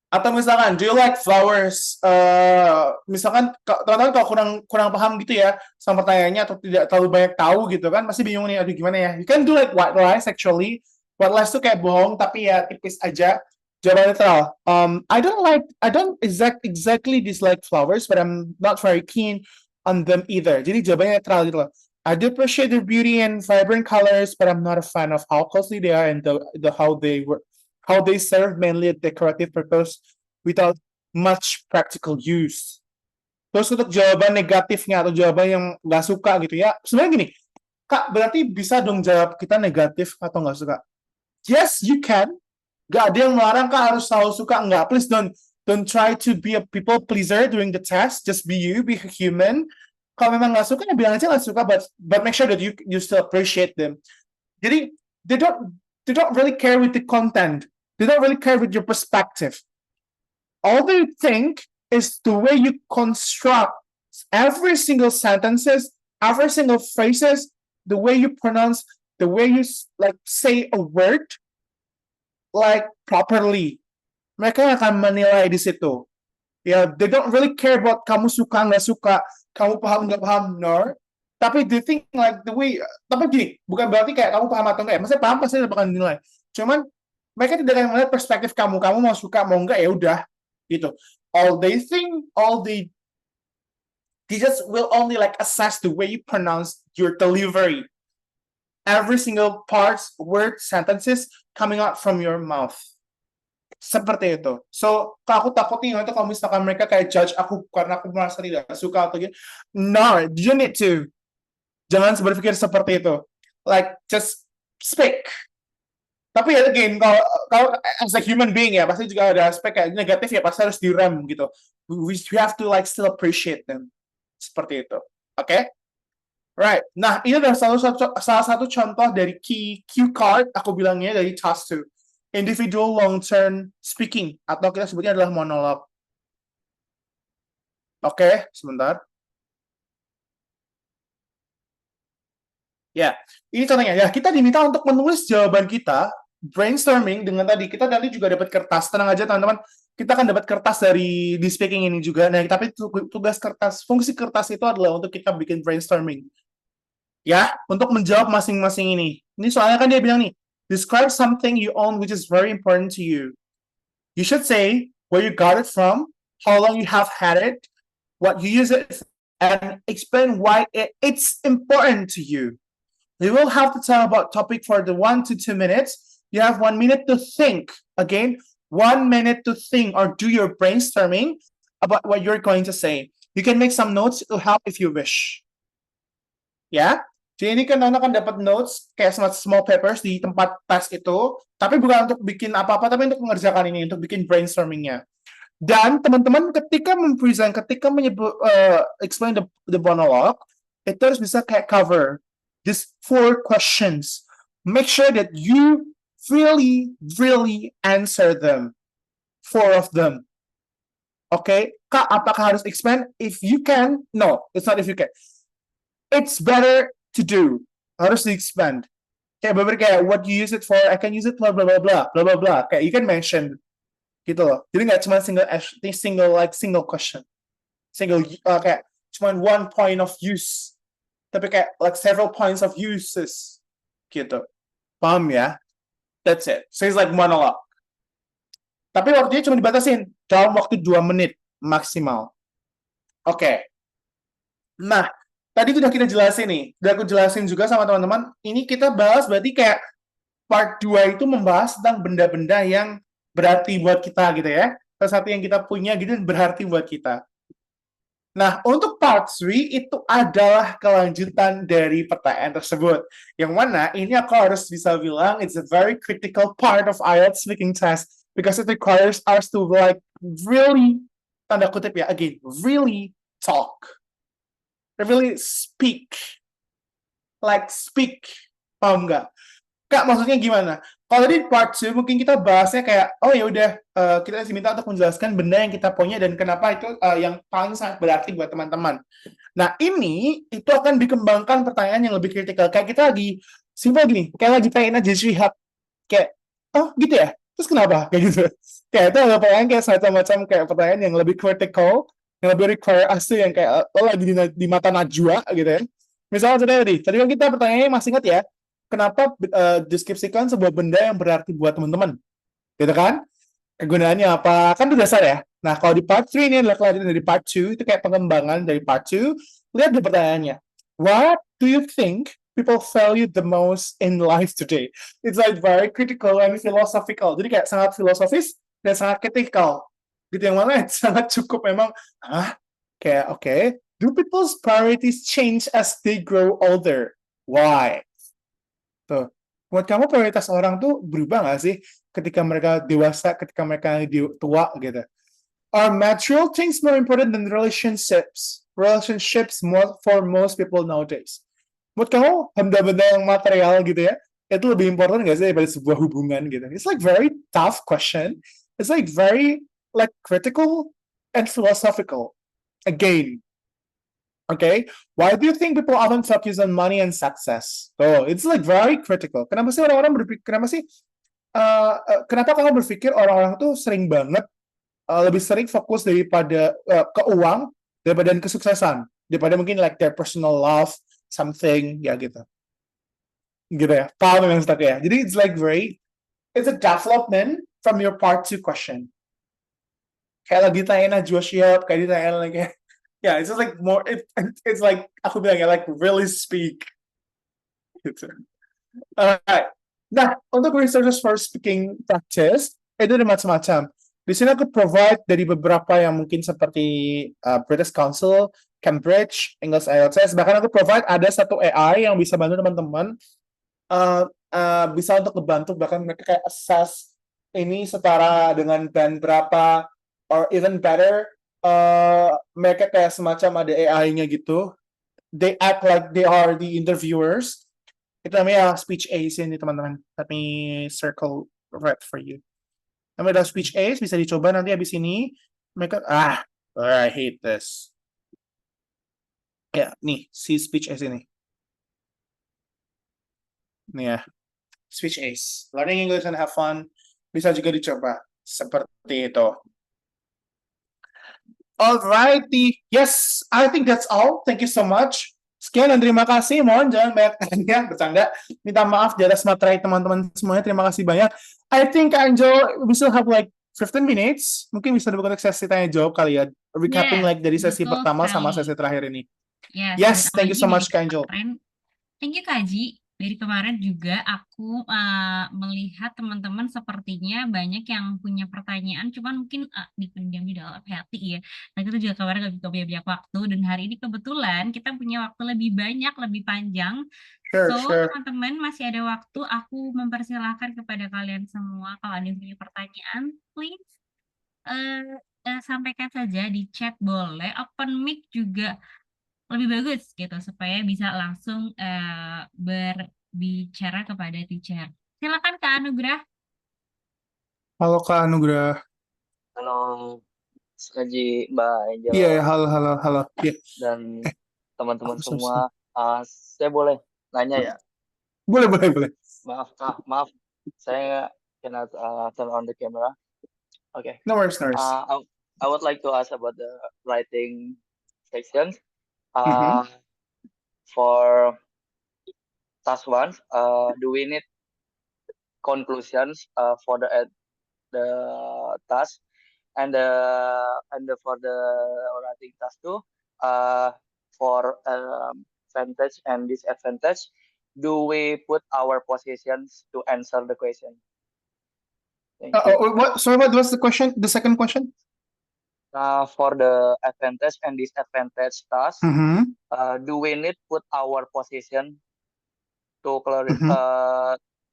Atau misalkan, do you like flowers? Misalkan, teman-teman kalau kurang paham gitu ya sama pertanyaannya, atau tidak terlalu banyak tahu gitu kan, masih bingung nih, aduh gimana ya? You can do like white lies actually. White lies tuh kayak bohong, tapi ya tipis aja. Jawaban netral. I don't exactly dislike flowers, but I'm not very keen on them either. Jadi jawabannya netral gitu loh. I do appreciate their beauty and vibrant colors, but I'm not a fan of how costly they are and how they serve mainly a decorative purpose without much practical use. Terus untuk jawaban negatifnya atau jawaban yang nggak suka gitu ya. Sebenarnya gini, Kak, berarti bisa dong jawab kita negatif atau nggak suka? Yes, you can. Gak ada yang melarang Kak harus selalu suka. Nggak, please don't try to be a people pleaser during the test. Just be you, be human. Kalau memang nggak suka, ya bilang aja nggak suka, but make sure that you still appreciate them. Jadi they don't really care with the content. They don't really care with your perspective. All they think is the way you construct every single sentences, every single phrases, the way you pronounce, the way you like say a word like properly. Mereka akan menilai di situ. Ya, they don't really care about kamu suka nggak suka, kamu paham nggak paham, no. Tapi they think like the way, tapi gini, bukan berarti kayak kamu paham atau enggak ya. Maksudnya paham pasti bakal dinilai. Cuman mereka tidak akan melihat perspektif kamu mau suka mau enggak ya udah gitu. All they just will only like assess the way you pronounce your delivery. Every single parts, word, sentences coming out from your mouth. Seperti itu. So, aku takutnya itu kalau misalkan mereka kayak judge aku karena aku merasa tidak suka atau gitu. No, you need to. Jangan berpikir seperti itu. Like, just speak. Tapi ya again, kalau as a human being ya, pasti juga ada aspek kayak negatif ya, pasti harus direm gitu. We have to like still appreciate them. Seperti itu. Oke? Okay? Right. Nah, ini adalah salah satu contoh dari Q card, aku bilangnya dari task 2. Individual long-term speaking, atau kita sebutnya adalah monolog. Oke, sebentar. Ya, ini contohnya. Ya, kita diminta untuk menulis jawaban kita, brainstorming dengan tadi. Kita nanti juga dapat kertas. Tenang aja, teman-teman. Kita akan dapat kertas dari di speaking ini juga. Nah, tapi tugas kertas, fungsi kertas itu adalah untuk kita bikin brainstorming. Ya, untuk menjawab masing-masing ini. Ini soalnya kan dia bilang nih, describe something you own which is very important to you. You should say where you got it from, how long you have had it, what you use it, and explain why it's important to you. You will have to tell about topic for the 1 to 2 minutes. You have 1 minute to think. Again, 1 minute to think or do your brainstorming about what you're going to say. You can make some notes to help if you wish. Ya, jadi ini kan anak akan dapat notes kayak small papers di tempat tes itu, tapi bukan untuk bikin apa-apa, tapi untuk mengerjakan ini, untuk bikin brainstormingnya. Dan teman-teman ketika mempresent, ketika menyebut explain the monologue, itu harus bisa kayak cover these 4 questions. Make sure that you really answer them. 4 of them. Okay? Kak, apakah harus expand? If you can, no, it's not if you can. It's better to do. Harus di-expand. Kayak beberapa kayak what you use it for, I can use it blah blah blah blah blah blah blah. Kayak you can mention gitu loh. Jadi nggak cuma single question. Kayak cuma one point of use. Tapi kayak like several points of uses gitu. Paham ya? That's it. So it's like monologue. Tapi waktunya cuma dibatasin dalam waktu 2 menit maksimal. Oke. Nah, tadi udah kita jelasin nih. Udah aku jelasin juga sama teman-teman. Ini kita bahas berarti kayak part 2 itu membahas tentang benda-benda yang berarti buat kita gitu ya. Salah satu yang kita punya gitu berarti buat kita. Nah, untuk part 3 itu adalah kelanjutan dari pertanyaan tersebut. Yang mana ini aku harus bisa bilang it's a very critical part of IELTS speaking test because it requires us to like really, tanda kutip ya, again, really talk. Really speak. Like speak. Paham nggak? Kak, maksudnya gimana? Kalau di part 2 mungkin kita bahasnya kayak, oh ya udah kita diminta untuk menjelaskan benda yang kita punya dan kenapa itu yang paling sangat berarti buat teman-teman. Nah, ini itu akan dikembangkan pertanyaan yang lebih kritikal. Kayak kita lagi simpel gini, kayak lagi pengen aja lihat kayak, oh gitu ya? Terus kenapa? Kayak gitu. Kayak itu ada pertanyaan kayak semacam kayak pertanyaan yang lebih critical, yang lebih require us yang kayak lo lagi di mata Najwa gitu ya. Misalnya tadi kan kita pertanyaannya masih ingat ya, kenapa deskripsikan sebuah benda yang berarti buat teman-teman, gitu kan? Kegunaannya apa? Kan itu dasar ya. Nah, kalau di part 3 ini adalah kelanjutan dari part 2, itu kayak pengembangan dari part 2. Lihat di pertanyaannya. What do you think people value the most in life today? It's like very critical and philosophical. Jadi kayak sangat filosofis dan sangat kritikal. Gitu yang mana sangat cukup memang, Kayak, okay, do people's priorities change as they grow older? Why? Tuh. Buat kamu prioritas orang tuh berubah nggak sih ketika mereka dewasa, ketika mereka tua gitu? Are material things more important than relationships? Relationships more for most people nowadays. Buat kamu benda-benda yang material gitu ya, itu lebih important nggak sih daripada sebuah hubungan gitu? It's like very tough question. It's like very like critical and philosophical. Again, okay, why do you think people often focus on money and success? Oh, it's like very critical. Kenapa sih orang-orang berpikir? Kenapa kamu berpikir orang-orang tuh sering banget lebih sering fokus daripada ke uang daripada kesuksesan, daripada mungkin like their personal love something ya gitu ya, paham yang stuck ya. Jadi it's like it's a development from your part 2 question. Kayak lagi ditanyain Najwa Shihab, kayak ditanyain like yeah, it's just like more it's like aku bilang ya, like really speak gitu. Alright. Nah, untuk resources for speaking practice itu ada macam-macam. Di sini aku provide dari beberapa yang mungkin seperti British Council, Cambridge, English IELTS. Bahkan aku provide ada satu AI yang bisa bantu teman-teman bisa untuk membantu bahkan mereka kayak assess ini setara dengan band berapa, or even better, mereka kayak semacam ada AI-nya gitu. They act like they are the interviewers. Itu namanya speech Ace ini teman-teman. Let me circle right for you. Namanya speech Ace, bisa dicoba nanti habis ini. Mereka, I hate this. Ya, nih, si speech Ace ini. Nih ya, speech Ace. Learning English and have fun. Bisa juga dicoba. Seperti itu. Alrighty. Yes, I think that's all. Thank you so much. Sekian dan terima kasih. Mohon jangan banyak tanya, bercanda. Minta maaf di atas materi teman-teman semuanya. Terima kasih banyak. I think Angel, we still have like 15 minutes. Mungkin bisa dibuka untuk sesi tanya jawab kali ya. Recapping like dari sesi betul pertama sama sekali. sesi terakhir ini. Yes, Thank you so much, Kak Angel. Thank you, Kak Ji. Dari kemarin juga aku melihat teman-teman sepertinya banyak yang punya pertanyaan, cuman mungkin dipendam di dalam hati ya. Nah, kita juga kemarin gak punya banyak waktu, dan hari ini kebetulan kita punya waktu lebih banyak, lebih panjang. Sure. Teman-teman masih ada waktu, aku mempersilahkan kepada kalian semua, kalau ada yang punya pertanyaan, please sampaikan saja di chat boleh, open mic juga lebih bagus gitu supaya bisa langsung berbicara kepada teacher. Silakan Kak Anugrah. Halo Kak Anugrah. Halo, Skaji, Mbak Angel, Iya, halo. Yeah. dan teman-teman Aku semua. Saya boleh nanya ya? Boleh. Maaf, saya cannot turn on the camera. Okay. No worries. I would like to ask about the writing section. For task 1, do we need conclusions for the task, and for the writing task 2, for advantage and disadvantage, do we put our positions to answer the question? Thank you. Sorry, what was the question? The second question? For the advantage and disadvantage task, do we need put our position to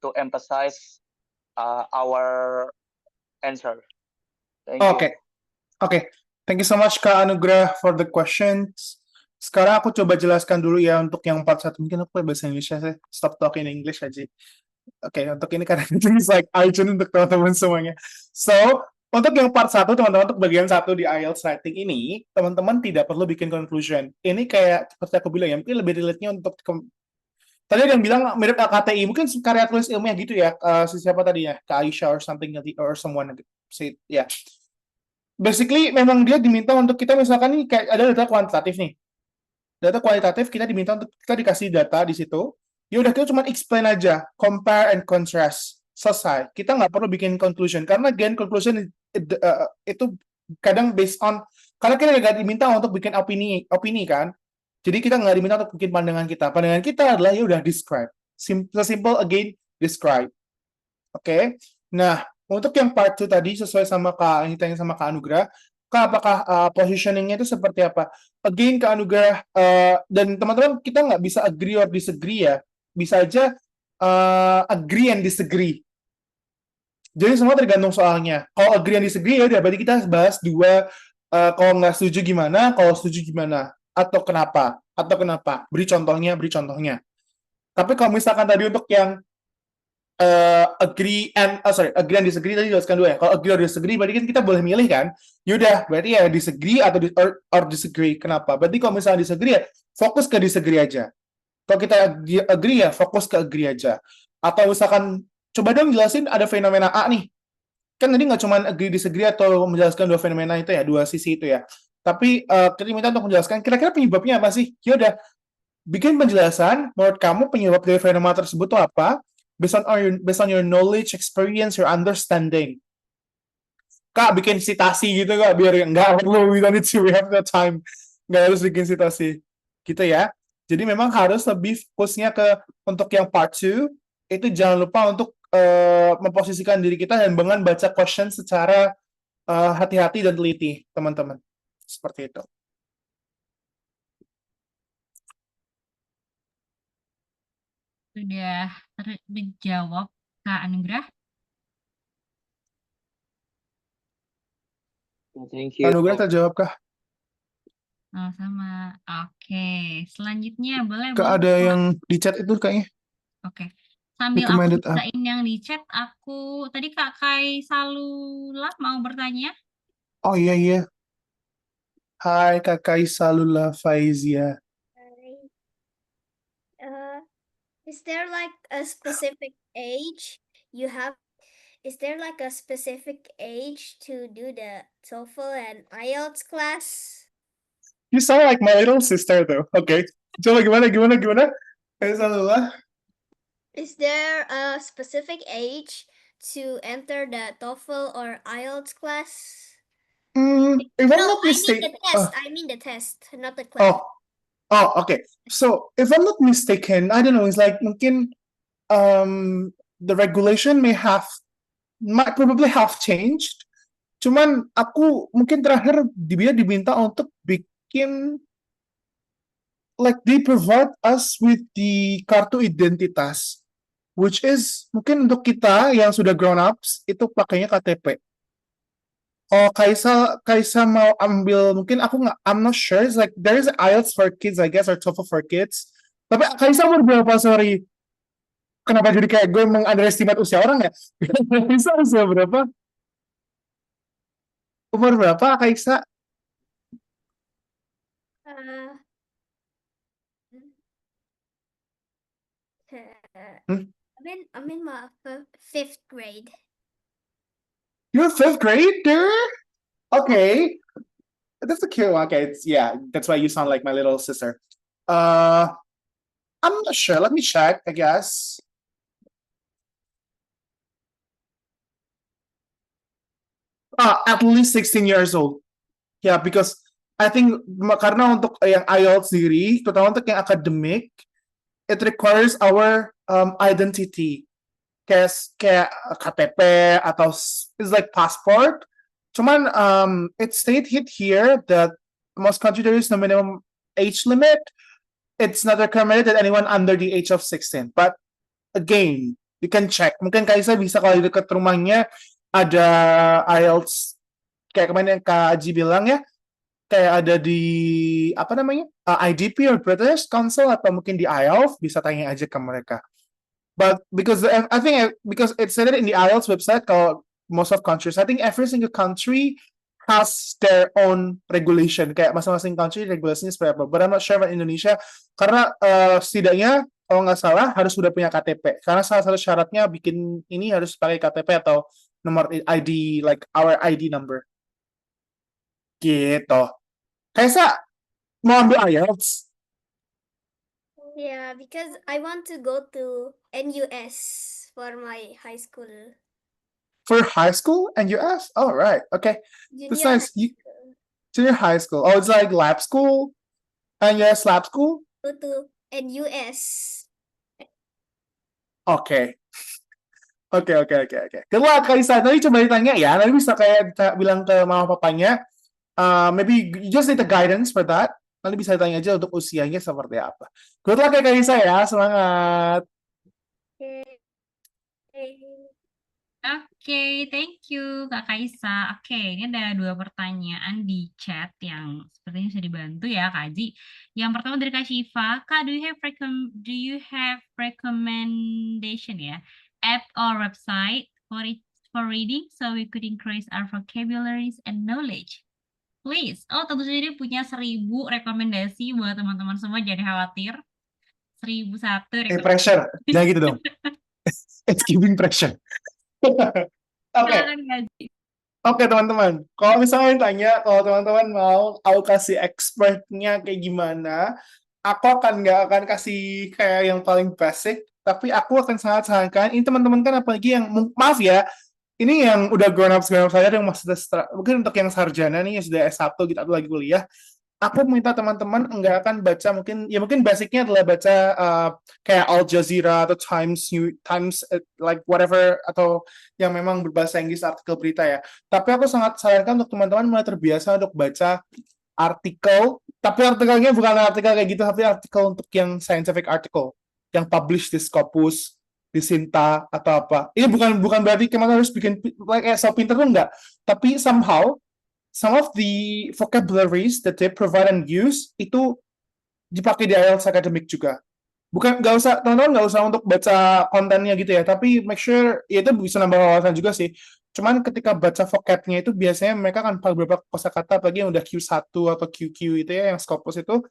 to emphasize our answer? Thank you. Okay. Thank you so much Kak Anugrah for the questions. Sekarang aku coba jelaskan dulu ya untuk yang part 1. Mungkin aku bahasa Indonesia sih. Stop talking English aja. Oke, untuk ini karena it's like urgent untuk teman-teman semuanya. So, untuk yang part 1, teman-teman, untuk bagian 1 di IELTS writing ini, teman-teman tidak perlu bikin conclusion. Ini kayak, seperti aku bilang ya, mungkin lebih relate-nya untuk tadi ada yang bilang mirip LKTI, mungkin karya tulis ilmiah gitu ya, siapa tadi ya, Kak Aisyah or something, or someone, say, ya. Basically, memang dia diminta untuk kita, misalkan nih, kayak ada data kuantitatif nih. Data kualitatif, kita diminta untuk, kita dikasih data di situ, ya udah kita cuma explain aja, compare and contrast, selesai. Kita nggak perlu bikin conclusion, karena again, conclusion itu kadang based on, karena kita nggak diminta untuk bikin opini kan, jadi kita nggak diminta untuk bikin pandangan kita adalah ya udah describe, simple again, describe. Oke. Nah, untuk yang part 2 tadi sesuai sama Kak, yang ditanya sama Kak Anugrah, Kak, apakah positioning-nya itu seperti apa? Again, Kak Anugrah, dan teman-teman kita nggak bisa agree or disagree ya. Bisa aja agree and disagree. Jadi semua tergantung soalnya. Kalau agree and disagree ya udah, berarti kita bahas dua. Kalau nggak setuju gimana, kalau setuju gimana, atau kenapa, Beri contohnya, Tapi kalau misalkan tadi untuk yang agree and disagree tadi jelaskan dua ya. Kalau agree or disagree berarti kan kita boleh milih kan. Yaudah, berarti ya disagree atau or disagree. Kenapa? Berarti kalau misalnya disagree ya fokus ke disagree aja. Kalau kita agree ya fokus ke agree aja. Atau misalkan coba dong jelasin ada fenomena A nih. Kan tadi nggak cuma agree disagree atau menjelaskan dua fenomena itu ya, dua sisi itu ya. Tapi kita minta untuk menjelaskan kira-kira penyebabnya apa sih? Yaudah, bikin penjelasan menurut kamu penyebab dari fenomena tersebut itu apa? Based on your knowledge, experience, your understanding. Kak, bikin citasi gitu Kak, biar nggak perlu, we don't need to, we have the time. Nggak harus bikin citasi. Gitu ya. Jadi memang harus lebih fokusnya untuk yang part 2, itu jangan lupa untuk memposisikan diri kita dan dengan baca question secara hati-hati dan teliti, teman-teman. Seperti itu. Sudah terjawab, Kak Anugrah? Thank Kak you. Anugrah terjawab kah? Sama. Oke, selanjutnya boleh Kak ada yang di chat itu kayaknya. Oke. Sambil aku Recommended bacain yang di chat, tadi Kak Kai Salula mau bertanya? Oh iya. Hai Kakak Salula Faizia. Is there like a specific age you have? Is there like a specific age to do the TOEFL and IELTS class? You sound like my little sister though. Okay. Coba gimana? Kakak Salula. Is there a specific age to enter the TOEFL or IELTS class? If I'm not mistaken. I mean the test, not the class. Oh, okay. So if I'm not mistaken, I don't know. It's like mungkin the regulation might probably have changed. Cuman aku mungkin terakhir dia diminta untuk bikin like they provide us with the kartu identitas, which is mungkin untuk kita yang sudah grown ups itu pakainya KTP. Oh, Kaisa mau ambil, mungkin I'm not sure. It's like there is IELTS for kids, I guess, or TOEFL for kids. Tapi Kaisa umur berapa, sorry? Kenapa jadi kayak gue meng-underestimate usia orang ya? Kaisa usia berapa? Umur berapa, Kaisa? I'm in my 5th grade. You're 5th grade, dude? Okay. That's a cute one. Okay, that's why you sound like my little sister. I'm not sure. Let me check, I guess. At least 16 years old. Yeah, because I think karena untuk yang IELTS sendiri, terutama untuk yang akademik, it requires our identity. Kayak KTP atau it's like passport. Cuman it stated here that most country there is no minimum age limit. It's not recommended that anyone under the age of 16. But again, you can check. Mungkin Kaisa bisa kalau di dekat rumahnya ada IELTS kayak kemarin yang Kak Aji bilang ya, kayak ada di apa namanya IDP or British Council atau mungkin di IELTS, bisa tanya aja ke mereka. But because I think because it said it in the IELTS website, kalau most of countries, I think every single country has their own regulation. Kayak masing-masing country regulasinya seperti apa. But I'm not sure about Indonesia karena setidaknya kalau nggak salah harus sudah punya KTP. Karena salah satu syaratnya bikin ini harus pakai KTP atau nomor ID, like our ID number. Gitu. Kaisa mau ambil IELTS? Yeah, because I want to go to NUS for my high school. For high school and US? Oh, right. Okay. Junior Besides, high school. Junior high school. Oh, it's like lab school? And US lab school? Go to NUS. Okay. Okay. Good luck, Kaisa. Nanti coba ditanya ya. Nanti bisa kayak bilang ke mama papanya. Maybe you just need the guidance for that. Nanti bisa tanya aja untuk usianya seperti apa. Good luck ya Kaisa ya, semangat. Okay. Oke, thank you Kak Kaisa. Oke, ini ada 2 pertanyaan di chat yang sepertinya bisa dibantu ya Kak Aji. Yang pertama dari Kak Shiva, Kak, do you have recommendation ya, app or website for reading so we could increase our vocabularies and knowledge? Please. Oh, tentu saja dia punya 1000 rekomendasi buat teman-teman semua, jangan khawatir. 1001 rekomendasi. Pressure, jangan gitu dong. It's giving pressure. Oke. Silakan Kak Aji. Oke teman-teman, kalau misalnya tanya, kalau teman-teman mau aku kasih expertnya kayak gimana, aku nggak akan kasih kayak yang paling basic, tapi aku akan sangat sarankan, ini teman-teman kan apalagi yang, maaf ya, ini yang udah grown up saya yang masih mungkin untuk yang sarjana nih, yang sudah S1 gitu, atau lagi kuliah, aku minta teman-teman nggak akan baca mungkin basicnya adalah baca kayak Al Jazeera atau Times like whatever, atau yang memang berbahasa Inggris artikel berita ya. Tapi aku sangat sarankan untuk teman-teman mulai terbiasa untuk baca artikel, tapi artikelnya bukan artikel kayak gitu, tapi artikel untuk yang scientific article, yang publish di Scopus, di Sinta atau apa. Ini bukan berarti kemana harus bikin like so pinter tuh enggak, tapi somehow some of the vocabularies that they provide and use itu dipakai di IELTS academic juga. Bukan, nggak usah, teman-teman nggak usah untuk baca kontennya gitu ya, tapi make sure, ya itu bisa nambah wawasan juga sih. Cuman ketika baca vocabnya itu biasanya mereka kan pakai beberapa kosakata, apalagi yang udah Q1 atau QQ itu ya, yang Scopus itu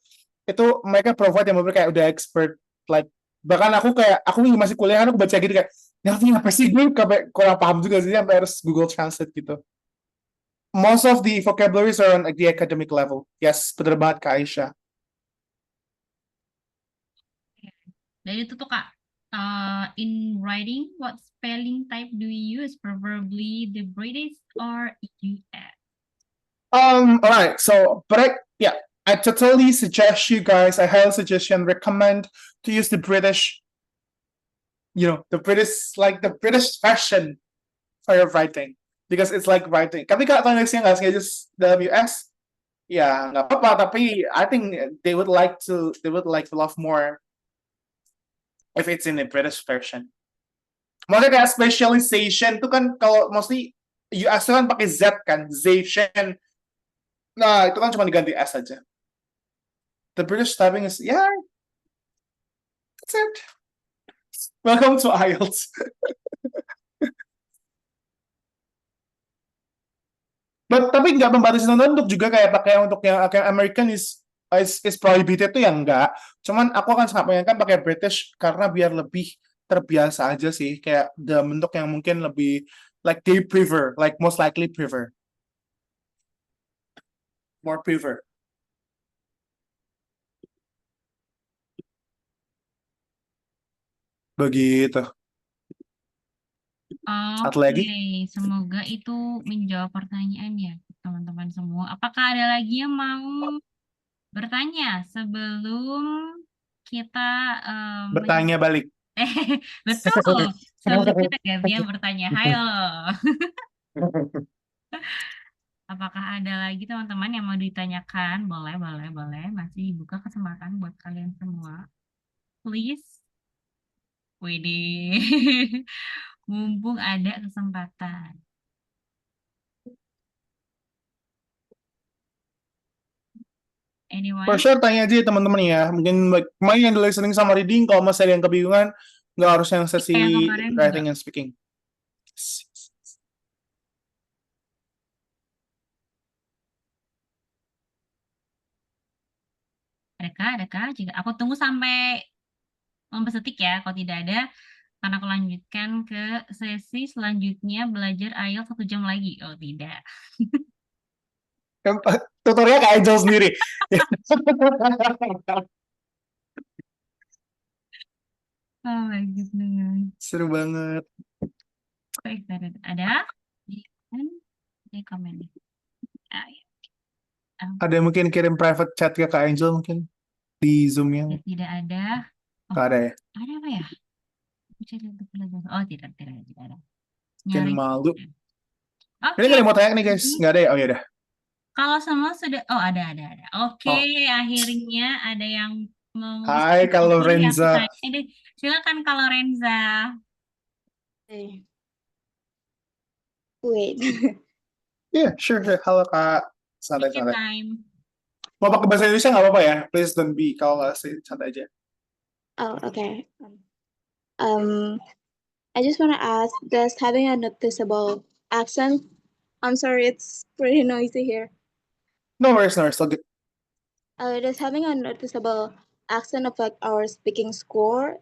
mereka provide yang beberapa kayak udah expert, like, bahkan aku masih kuliah kan aku baca gitu kayak, ya apa sih, gue kurang paham juga sih, sampai harus Google Translate gitu. Most of the vocabularies are on like, the academic level. Yes, benar banget Kak Aisyah. Dan itu tuh Kak, in writing, what spelling type do you use? Preferably the British or US? Alright, so, but I totally suggest you guys, I highly suggest and recommend to use the British, the British version for your writing. Because it's like writing. Tapi kalau tulisnya nggak just dalam US, ya nggak apa-apa. Tapi I think they would like to love more if it's in the British version. Maksudnya kayak specialization itu kan kalau mostly US itu kan pakai Z kan, Zation. Nah itu kan cuma diganti S aja. The British typing is that's it. Welcome to IELTS. Tapi nggak membatasi teman-teman untuk juga kayak pakai untuk yang American is prohibited tuh yang enggak. Cuman aku akan sangat menyarankan pakai British karena biar lebih terbiasa aja sih, kayak dalam bentuk yang mungkin lebih like they prefer, like most likely prefer. More prefer. Begitu. Satu lagi? Oke, semoga itu menjawab pertanyaannya teman-teman semua. Apakah ada lagi yang mau bertanya sebelum kita Bertanya balik. betul, sebelum kita gantian bertanya. Hai lo. Apakah ada lagi teman-teman yang mau ditanyakan? Boleh. Masih buka kesempatan buat kalian semua. Please. Widih. Mumpung ada kesempatan. Anyone? For sure tanya aja teman-teman ya. Mungkin kemarin yang listening sama reading, kalau masih ada yang kebingungan, nggak harus yang sesi writing and speaking. Adakah? Jika aku tunggu sampai 15 detik ya. Kalau tidak ada, akan aku lanjutkan ke sesi selanjutnya belajar IELTS 1 jam lagi. Oh tidak. Tutorial Kak Angel sendiri. Oh my goodness. Seru banget. So excited. Ada? Di komen. Ada yang mungkin kirim private chat ke Kak Angel mungkin di Zoom-nya? Tidak ada. Nggak ada ya? Ada apa ya? Oh tidak ada. Mungkin malu. Oke. Ini nggak ada yang mau tanya nih guys. Nggak ada ya? Oh ya udah. Kalau semua sudah, oh ada. Oke, Oh, akhirnya ada yang mengisi hai Kak topik yang aku Lorenza. tanya deh. Silakan kalau Renza. Okay. Wait. Yeah, sure. Halo Kak. Take your Santai-santai. time. Mau pakai bahasa Indonesia nggak apa-apa ya? Please don't be. Kalau nggak sih, santai aja. Oh, okay. I just want to ask, does having a noticeable accent? I'm sorry, it's pretty noisy here. No worries. All good. Does having a noticeable accent affect our speaking score?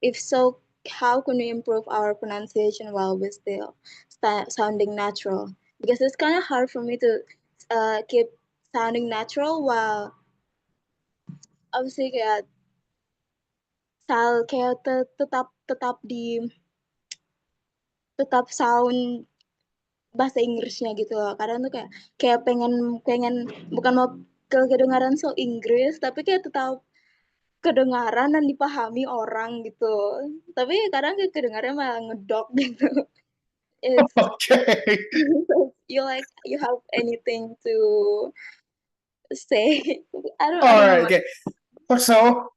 If so, how can we improve our pronunciation while we still sounding natural? Because it's kind of hard for me to keep sounding natural while obviously kayak tetap sound bahasa Inggrisnya gitu loh. Kadang tuh kayak pengen pengen bukan mau kedengaran so Inggris, tapi kayak tetap kedengaran dan dipahami orang gitu. Tapi kadang kayak kedengarannya malah ngedok gitu. It's Okay. you have anything to say? I All don't right. know. Okay. So,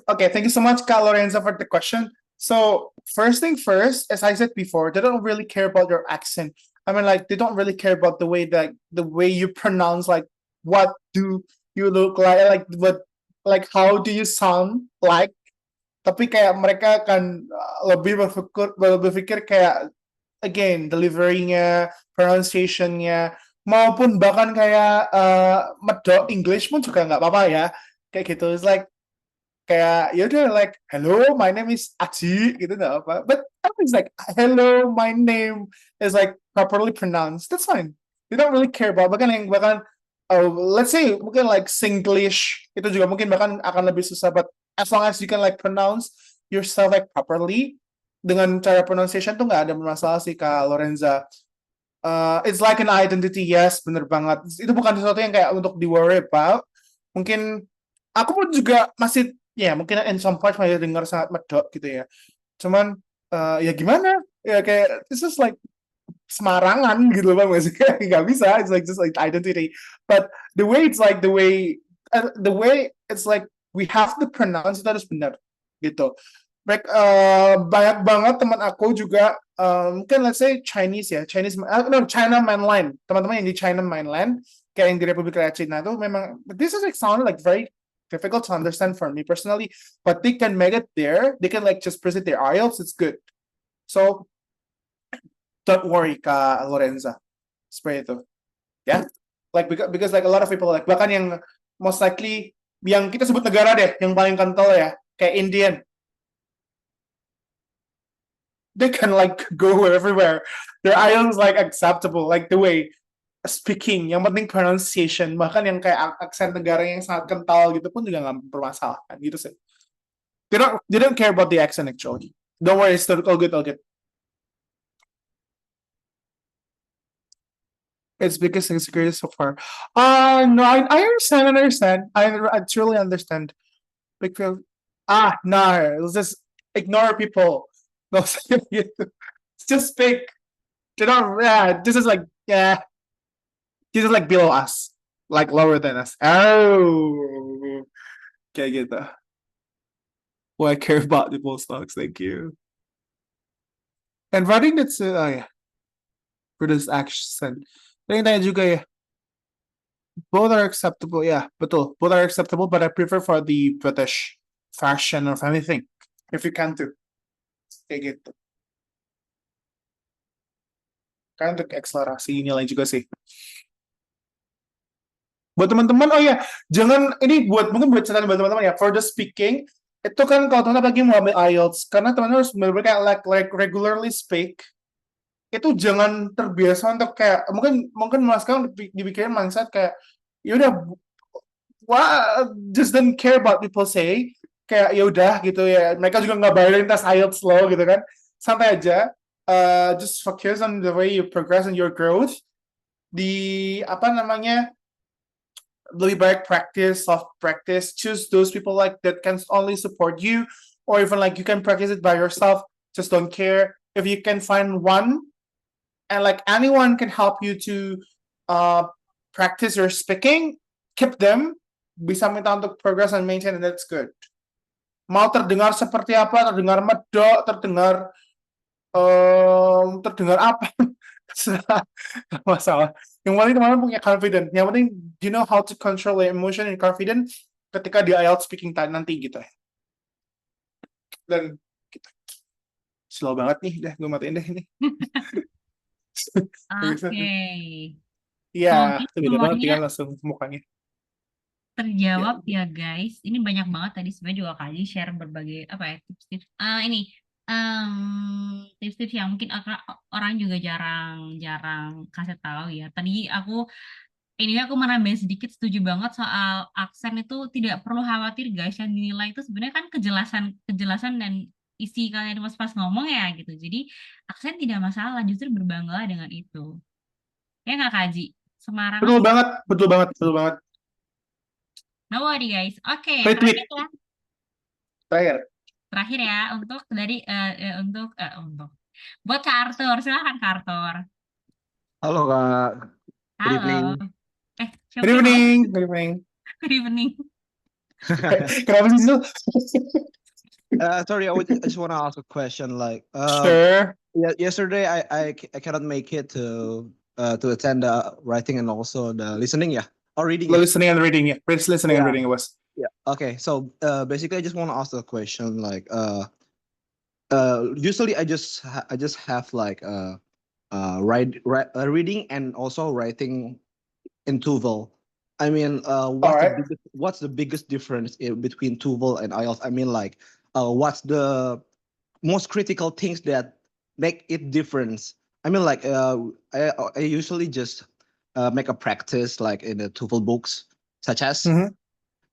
okay. Thank you so much, Kak Lorenza, for the question. So, first thing first, as I said before, they don't really care about your accent. I mean, like, they don't really care about the way you pronounce, like, what do you look like how do you sound like. Tapi kayak mereka akan lebih berpikir kayak again delivery-nya, pronunciation-nya, maupun bahkan kayak medok English pun juga nggak apa-apa ya. Kayak gitu. It's like kayak yaudah like hello my name is Aji gitu nggak apa. But it's like hello my name is like properly pronounced. That's fine. They don't really care about bahkan let's say mungkin like Singlish itu juga mungkin bahkan akan lebih susah. But as long as you can like pronounce yourself like properly dengan cara pronunciation tuh nggak ada masalah sih Kak Lorenza. It's like an identity, yes, bener banget. Itu bukan sesuatu yang kayak untuk di worry about. Mungkin aku pun juga masih, ya mungkin in some parts masih dengar sangat medok gitu ya. Cuman ya gimana? Ya kayak this is like Semarangan gitu bang, maksudnya nggak bisa. It's like just like identity. But the way it's like we have to pronounce itu harus benar gitu. Baik, banyak banget teman aku juga mungkin let's say Chinese China mainland, teman-teman yang di China mainland kayak yang di Republik Rakyat Cina itu memang this is like sounded like very difficult to understand for me personally, but they can make it there, they can like just present their IELTS, it's good. So don't worry Kak Lorenza, seperti itu ya. Like because like a lot of people like bahkan yang most likely yang kita sebut negara deh yang paling kental ya kayak Indian, they can like go everywhere. Their IELTS like acceptable, like the way speaking, yang penting pronunciation, bahkan yang kayak aksen negara yang sangat kental gitu pun juga nggak bermasalah gitu sih. They don't care about the accent actually. Don't worry, it's all good. It's because insecurity so far. No, I understand. I truly understand. Big feel. No, let's just ignore people. No, just speak. They don't. Yeah, this is like below us, like lower than us. Oh, kayak gitu. Well, I care about the bull stocks. Thank you. And writing that's yeah, for this accent. Yang tanya juga ya. Both are acceptable, yeah, betul. Both are acceptable, but I prefer for the British fashion of anything, if you can to. Kayak gitu. Kan untuk akselerasi nilai juga sih. Buat teman-teman, oh ya, jangan ini mungkin buat catatan buat teman-teman ya. For the speaking, itu kan kalau teman-teman lagi mau ambil IELTS, karena teman-teman harus benar-benar like regularly speak. Itu jangan terbiasa untuk kayak mungkin malah sekarang dipikirin mindset kayak yaudah just don't care about people say, kayak yaudah gitu ya, mereka juga nggak bayarin tes IELTS lo gitu kan, santai aja. Just focus on the way you progress in your growth. Di lebih baik practice, soft practice, choose those people like that can only support you, or even like you can practice it by yourself, just don't care. If you can find one and like anyone can help you to practice your speaking, keep them, bisa minta untuk progress and maintain, and that's good. Mau terdengar seperti apa, terdengar medok, terdengar apa, terserah, nggak masalah. Yang penting teman-teman punya confidence. Yang penting you know how to control your emotion and confidence ketika di IELTS speaking time nanti gitu. Dan gitu. Slow banget nih, dah gue matiin deh ini. Oke. Iya, Semoga itu beda banget semuanya kan langsung mukanya. terjawab ya guys. Ini banyak banget tadi sebenarnya juga Kak Aji share berbagai apa ya tips-tips. Ini tips-tips yang mungkin orang juga jarang kasih tahu ya. Tadi aku menambah sedikit setuju banget soal aksen itu tidak perlu khawatir guys. Yang dinilai itu sebenarnya kan kejelasan dan isi kalian pas ngomong ya gitu. Jadi aksen tidak masalah, justru berbanggalah dengan itu. Ya nggak Kak Aji? Semarang. Betul banget, betul banget. No worry guys. Oke, Retweet. terakhir ya untuk untuk buat Kak Arthur. Silakan Kak Arthur. Halo Kak, good Halo. evening. Siapa Good yang evening, mau? good evening. Good evening. Kenapa sih itu? Sorry, I just want to ask a question. Like, Sure. yesterday I cannot make it to attend the writing and also the listening, yeah, or reading. Yeah. Listening and reading, yeah. Listening and Yeah. reading it was. Yeah. Okay. So basically, I just want to ask a question. Like, usually I just have like reading and also writing in TOEFL. I mean, what's the biggest difference between TOEFL and IELTS? I mean, like, what's the most critical things that make it difference? I mean, like, I usually just make a practice like in the TOEFL books, such as. Mhm.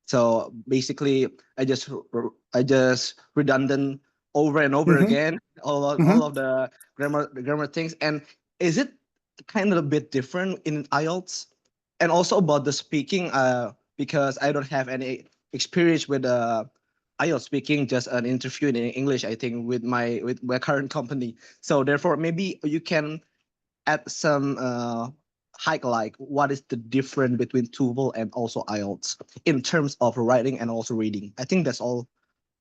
So basically, I just redundant over and over Mhm. again all of the grammar things. And is it kind of a bit different in IELTS? And also about the speaking, because I don't have any experience with IELTS speaking, just an interview in English, I think, with my current company. So therefore, maybe you can add some hike, like what is the difference between TOEFL and also IELTS in terms of writing and also reading? I think that's all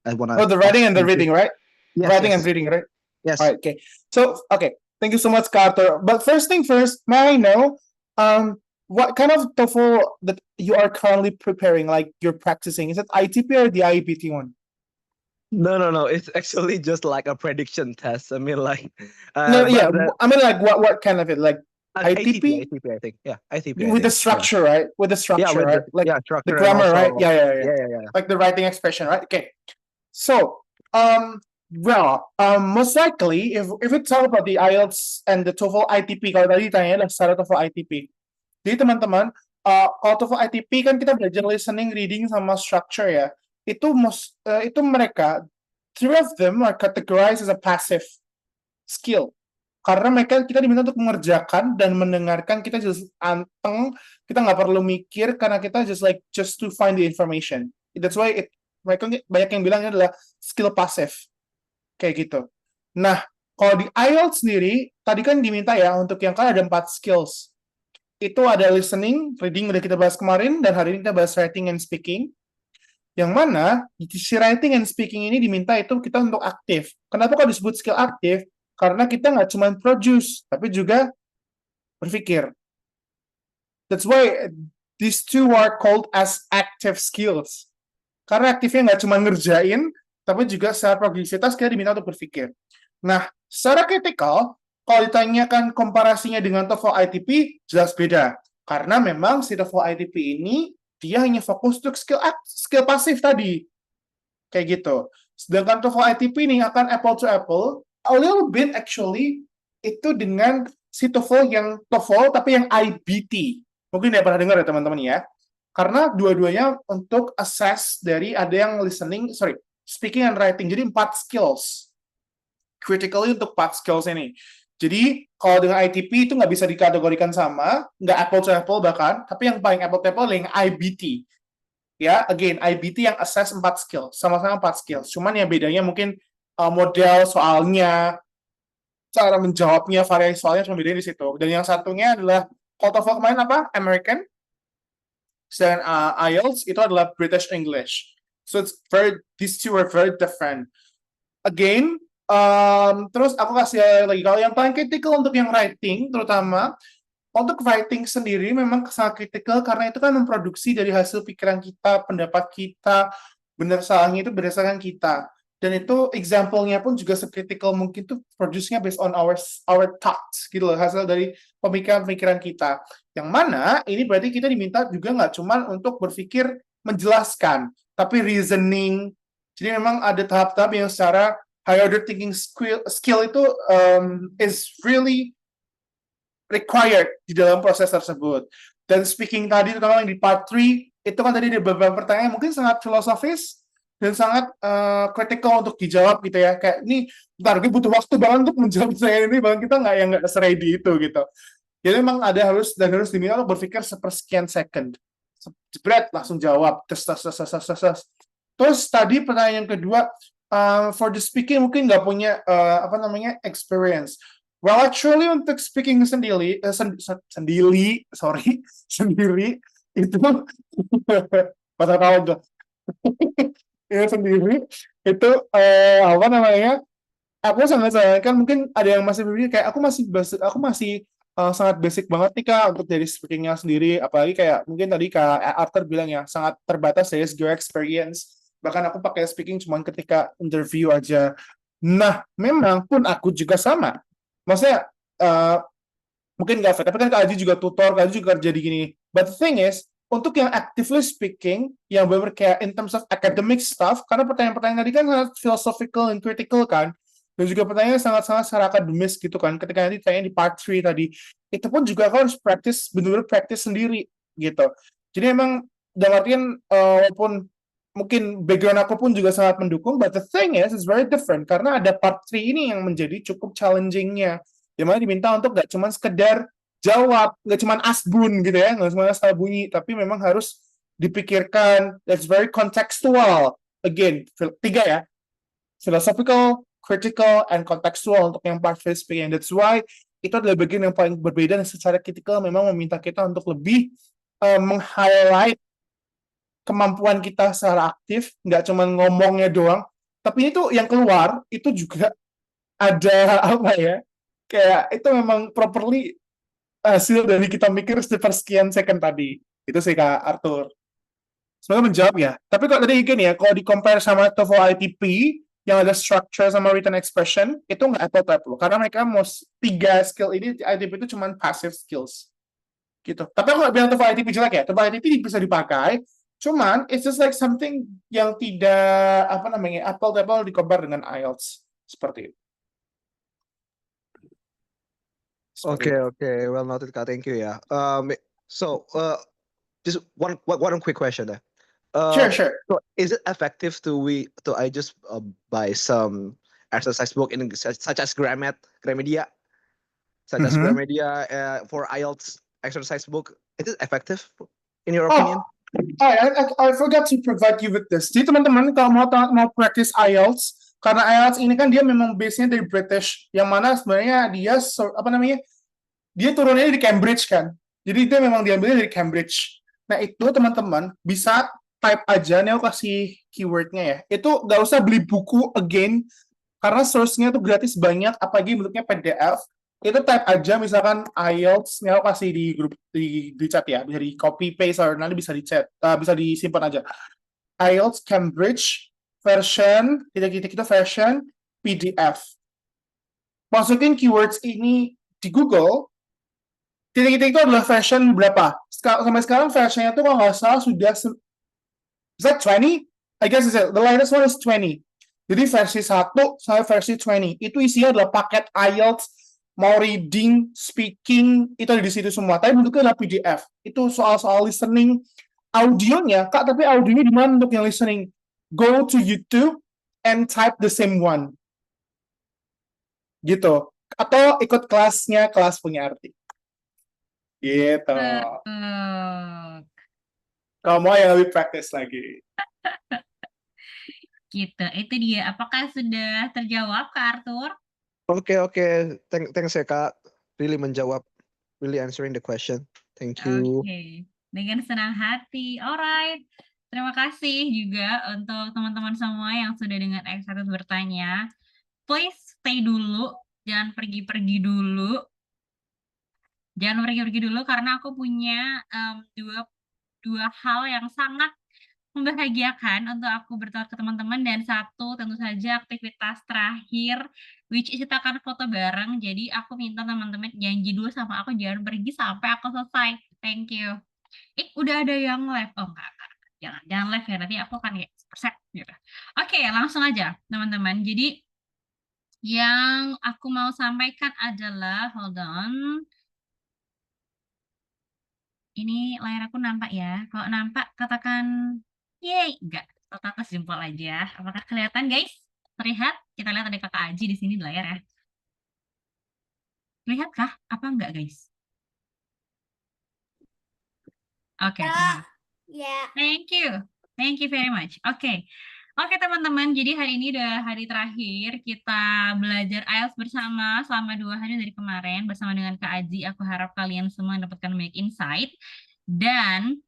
I want to. Oh, the writing and the reading, right? Yes, Writing yes. and reading, right? Yes. All right, okay. So, okay. Thank you so much, Carter. But first thing first, may I know what kind of TOEFL that you are currently preparing, like you're practicing? Is it ITP or the IEPT one? No. It's actually just like a prediction test. I mean, like. No, yeah. I mean, like what kind of it? Like ITP, I think. Yeah, ITP. with the structure, right? With the structure, right? Like structure the grammar, and right? also, Yeah. Like the writing expression, right? Okay. So, most likely, if we talk about the IELTS and the TOEFL ITP, kalau tadi ditanya secara TOEFL ITP. Jadi teman-teman, kalau TOEFL ITP kan kita belajar listening, reading, sama structure ya. Itu mereka, three of them are categorized as a passive skill. Karena kita diminta untuk mengerjakan dan mendengarkan, kita just anteng, kita nggak perlu mikir karena kita just to find the information. That's why mereka banyak yang bilang ini adalah skill passive. Kayak gitu. Nah, kalau di IELTS sendiri, tadi kan diminta ya untuk yang kan ada 4 skills. Itu ada listening, reading udah kita bahas kemarin, dan hari ini kita bahas writing and speaking. Yang mana, si writing and speaking ini diminta itu kita untuk aktif. Kenapa kok disebut skill aktif? Karena kita nggak cuma produce, tapi juga berpikir. That's why these two are called as active skills. Karena aktifnya nggak cuma ngerjain, tapi juga secara progresivitas kita diminta untuk berpikir. Nah, secara kritikal, kalau ditanyakan komparasinya dengan TOEFL ITP, jelas beda. Karena memang si TOEFL ITP ini, dia hanya fokus untuk skill pasif tadi. Kayak gitu. Sedangkan TOEFL ITP ini akan apple to apple, a little bit actually, itu dengan si TOEFL yang TOEFL, tapi yang IBT. Mungkin ya pernah dengar ya teman-teman ya. Karena dua-duanya untuk assess dari ada yang speaking and writing. Jadi 4 skills. Critically untuk 4 skills ini. Jadi, kalau dengan ITP itu nggak bisa dikategorikan sama, nggak apple to apple bahkan, tapi yang paling apple to apple yang IBT. Ya, again, IBT yang assess 4 skills. Sama-sama 4 skills. Cuman yang bedanya mungkin model soalnya, cara menjawabnya, variasi soalnya cuma bedanya di situ. Dan yang satunya adalah kalau TOEFL kemarin apa? American. Dan IELTS itu adalah British English. So these two are very different. Again, terus aku kasih lagi, kalau yang paling kritikal untuk yang writing, terutama untuk writing sendiri memang sangat kritikal karena itu kan memproduksi dari hasil pikiran kita, pendapat kita, benar salahnya itu berdasarkan kita. Dan itu example-nya pun juga sekritikal mungkin tuh produce-nya based on our thoughts gitu loh, hasil dari pemikiran-pemikiran kita. Yang mana ini berarti kita diminta juga nggak cuma untuk berpikir menjelaskan, tapi reasoning. Jadi memang ada tahap-tahap yang secara higher order thinking skill itu is really required di dalam proses tersebut. Dan speaking tadi, terutama yang di part 3, itu kan tadi ada beberapa pertanyaan mungkin sangat filosofis dan sangat critical untuk dijawab gitu ya. Kayak ini, bentar, gue butuh waktu banget untuk menjawab pertanyaan ini, bahkan kita nggak se-ready itu gitu. Jadi memang harus diminta untuk berpikir sepersekian second. Jebret, langsung jawab. Terus tadi pertanyaan yang kedua, for the speaking mungkin nggak punya experience. Well, actually untuk speaking sendiri itu bahasa tahun tuh. Ya sendiri itu aku sangat sayangkan mungkin ada yang masih berpikir kayak aku masih sangat basic banget nih Kak untuk dari speakingnya sendiri, apalagi kayak mungkin tadi Kak Arthur bilang ya sangat terbatas dari segi experience, bahkan aku pakai speaking cuma ketika interview aja. Nah memang pun aku juga sama, maksudnya mungkin nggak fair, tapi kan Kak Aji juga tutor, Kak Aji juga kerja di gini. But the thing is, untuk yang actively speaking, yang benar kayak in terms of academic stuff, karena pertanyaan-pertanyaan tadi kan sangat philosophical and critical kan, dan juga pertanyaannya sangat-sangat secara akademis gitu kan, ketika nanti tanya di part 3 tadi, itu pun juga aku harus benar-benar practice sendiri gitu. Jadi emang dalam artian walaupun mungkin background aku pun juga sangat mendukung, but the thing is, it's very different, karena ada part 3 ini yang menjadi cukup challenging-nya, yang mana diminta untuk gak cuma sekedar jawab, nggak cuma asbun gitu ya, nggak cuma asal bunyi, tapi memang harus dipikirkan. That's very contextual. Again, 3 ya, philosophical, critical, and contextual untuk yang part speaking. That's why itu adalah bagian yang paling berbeda dan secara kritikal memang meminta kita untuk lebih meng-highlight kemampuan kita secara aktif, nggak cuma ngomongnya doang, tapi itu yang keluar itu juga ada kayak itu memang properly hasil dari kita mikir sepersekian second tadi. Itu sih Kak Arthur. Semoga menjawab ya. Tapi kok tadi gini ya, kalau di-compare sama TOEFL ITP, yang ada structure sama written expression, itu nggak apple to apple. Karena mereka 3 skill ini, ITP itu cuma passive skills. Gitu. Tapi aku nggak bilang TOEFL ITP jelek ya. TOEFL ITP bisa dipakai, cuman it's just like something yang tidak, apple to apple di-compare dengan IELTS. Seperti itu. Okay, well noted, Kak. Thank you. Yeah. So, just one quick question there. Sure. So, is it effective I just buy some exercise book in such as Gramedia, for IELTS exercise book? Is it effective in your opinion? I forgot to provide you with this. Jadi teman-teman kalau mau practice IELTS, karena IELTS ini kan dia memang base-nya dari British, yang mana sebenarnya dia dia turunnya di Cambridge kan. Jadi dia memang diambilnya dari Cambridge. Nah itu teman-teman bisa type aja, nih aku kasih keywordnya ya. Itu nggak usah beli buku again, karena source-nya tuh gratis banyak, apalagi bentuknya PDF. Itu type aja misalkan IELTS, nih aku kasih di grup di chat ya, bisa di copy paste atau nanti bisa di chat, bisa disimpan aja. IELTS Cambridge version version PDF. Masukin keywords ini di Google. Titik-titik itu adalah version berapa? Sampai sekarang versionnya tuh kalau nggak salah sudah is that 20? I guess the latest one is 20. Jadi versi 1 sampai versi 20 itu isinya adalah paket IELTS, mau reading, speaking, itu ada di situ semua. Tapi bentuknya adalah PDF. Itu soal-soal listening. Audionya, Kak, tapi audionya di mana untuk yang listening? Go to YouTube and type the same one. Gitu. Atau ikut kelasnya, kelas punya arti. Gitu. Kalau mau yang lebih praktis lagi. Gitu, itu dia. Apakah sudah terjawab, Kak Arthur? Oke. Thanks ya, Kak. Really menjawab. really answering the question. Thank Oke, you. dengan senang hati. Alright, terima kasih juga untuk teman-teman semua yang sudah dengan excited bertanya. Please stay dulu, jangan pergi-pergi dulu. Jangan pergi-pergi dulu karena aku punya dua hal yang sangat membahagiakan untuk aku bertemu ke teman-teman, dan satu tentu saja aktivitas terakhir which is kita akan foto bareng. Jadi aku minta teman-teman janji dulu sama aku, jangan pergi sampai aku selesai. Thank you. Udah ada yang live. Oh enggak. Jangan live ya, nanti aku akan kayak perset gitu. Oke, langsung aja teman-teman. Jadi yang aku mau sampaikan adalah, hold on. Ini layar aku nampak ya. Kalau nampak katakan yay. Enggak, total atas jempol aja. Apakah kelihatan guys? Terlihat? Kita lihat ada kakak Aji di sini di layar ya. Lihatkah? Apa enggak guys? Oke, terima kasih. Yeah. Thank you. Thank you very much. Oke. Oke teman-teman, jadi hari ini udah hari terakhir kita belajar IELTS bersama selama 2 hari dari kemarin bersama dengan Kak Aji. Aku harap kalian semua mendapatkan banyak insight. Dan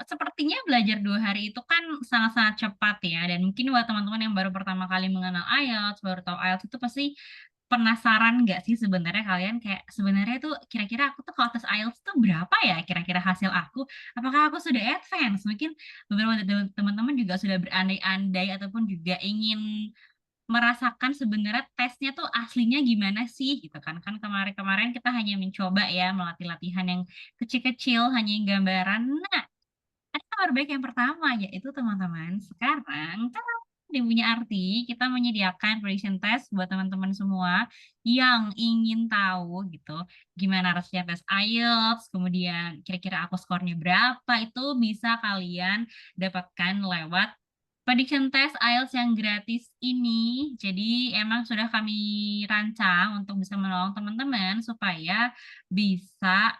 sepertinya belajar 2 hari itu kan sangat-sangat cepat ya. Dan mungkin buat teman-teman yang baru pertama kali mengenal IELTS, baru tahu IELTS itu pasti penasaran nggak sih sebenarnya kalian kayak sebenarnya tuh kira-kira aku tuh kalau tes IELTS tuh berapa ya kira-kira hasil aku? Apakah aku sudah advance? Mungkin beberapa teman-teman juga sudah berandai-andai ataupun juga ingin merasakan sebenarnya tesnya tuh aslinya gimana sih gitu kan. Kan kemarin-kemarin kita hanya mencoba ya melatih latihan yang kecil-kecil, hanya yang gambaran. Nah, ada kabar baik yang pertama, yaitu teman-teman, sekarang dia punya arti, kita menyediakan prediction test buat teman-teman semua yang ingin tahu gitu, gimana rasanya tes IELTS, kemudian kira-kira aku skornya berapa, itu bisa kalian dapatkan lewat prediction test IELTS yang gratis ini. Jadi emang sudah kami rancang untuk bisa menolong teman-teman supaya bisa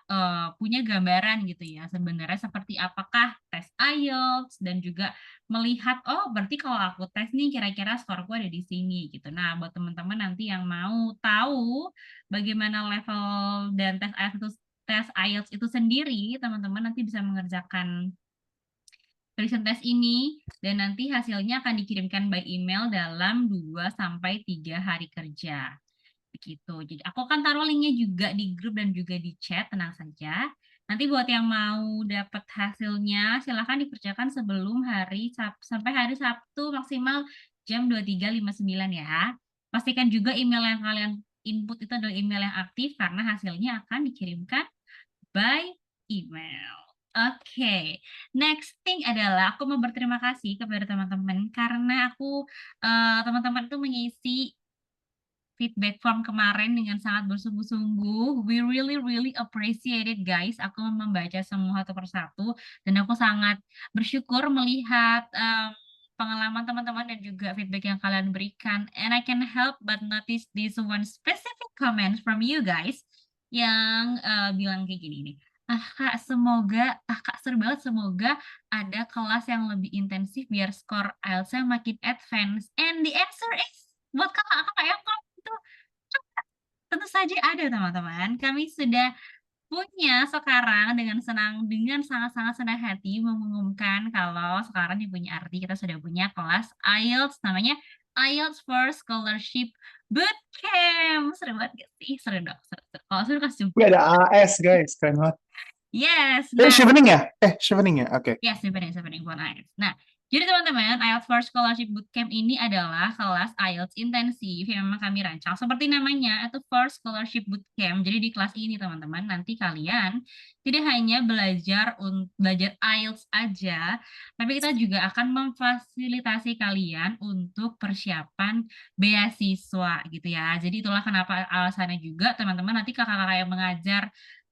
punya gambaran gitu ya sebenarnya seperti apakah tes IELTS, dan juga melihat oh berarti kalau aku tes nih kira-kira skorku ada di sini gitu. Nah buat teman-teman nanti yang mau tahu bagaimana level dan tes IELTS itu sendiri, teman-teman nanti bisa mengerjakan prediction test ini dan nanti hasilnya akan dikirimkan by email dalam 2-3 hari kerja. Begitu. Jadi aku akan taruh linknya juga di grup dan juga di chat, tenang saja. Nanti buat yang mau dapat hasilnya silahkan dikerjakan sebelum sampai hari Sabtu maksimal jam 23.59 ya. Pastikan juga email yang kalian input itu adalah email yang aktif karena hasilnya akan dikirimkan by email. Oke, next thing adalah aku mau berterima kasih kepada teman-teman karena teman-teman itu mengisi feedback form kemarin dengan sangat bersungguh-sungguh. We really appreciate it guys. Aku membaca semua satu persatu dan aku sangat bersyukur melihat pengalaman teman-teman dan juga feedback yang kalian berikan. And I can help but notice this one specific comment from you guys yang bilang kayak gini nih. Kak, Kak seru banget, semoga ada kelas yang lebih intensif biar skor IELTS-nya makin advance. And the answer is, buat kakak-kakak yang itu tentu saja ada teman-teman. Kami sudah punya sekarang dengan sangat-sangat senang hati mengumumkan kalau sekarang punya arti kita sudah punya kelas IELTS namanya IELTS for Scholarship Bootcamp. Seru banget gak sih? Seru dong. Seru. Kalau seru kasih jempol. Ada AS guys, keren banget. Yes. Chevening ya? Chevening ya? Oke. Yes, chevening buat IELTS. Nah, jadi teman-teman, IELTS for Scholarship Bootcamp ini adalah kelas IELTS intensif yang memang kami rancang. Seperti namanya, itu for Scholarship Bootcamp. Jadi di kelas ini teman-teman, nanti kalian tidak hanya belajar IELTS aja, tapi kita juga akan memfasilitasi kalian untuk persiapan beasiswa gitu ya. Jadi itulah kenapa alasannya juga teman-teman nanti kakak-kakak yang mengajar,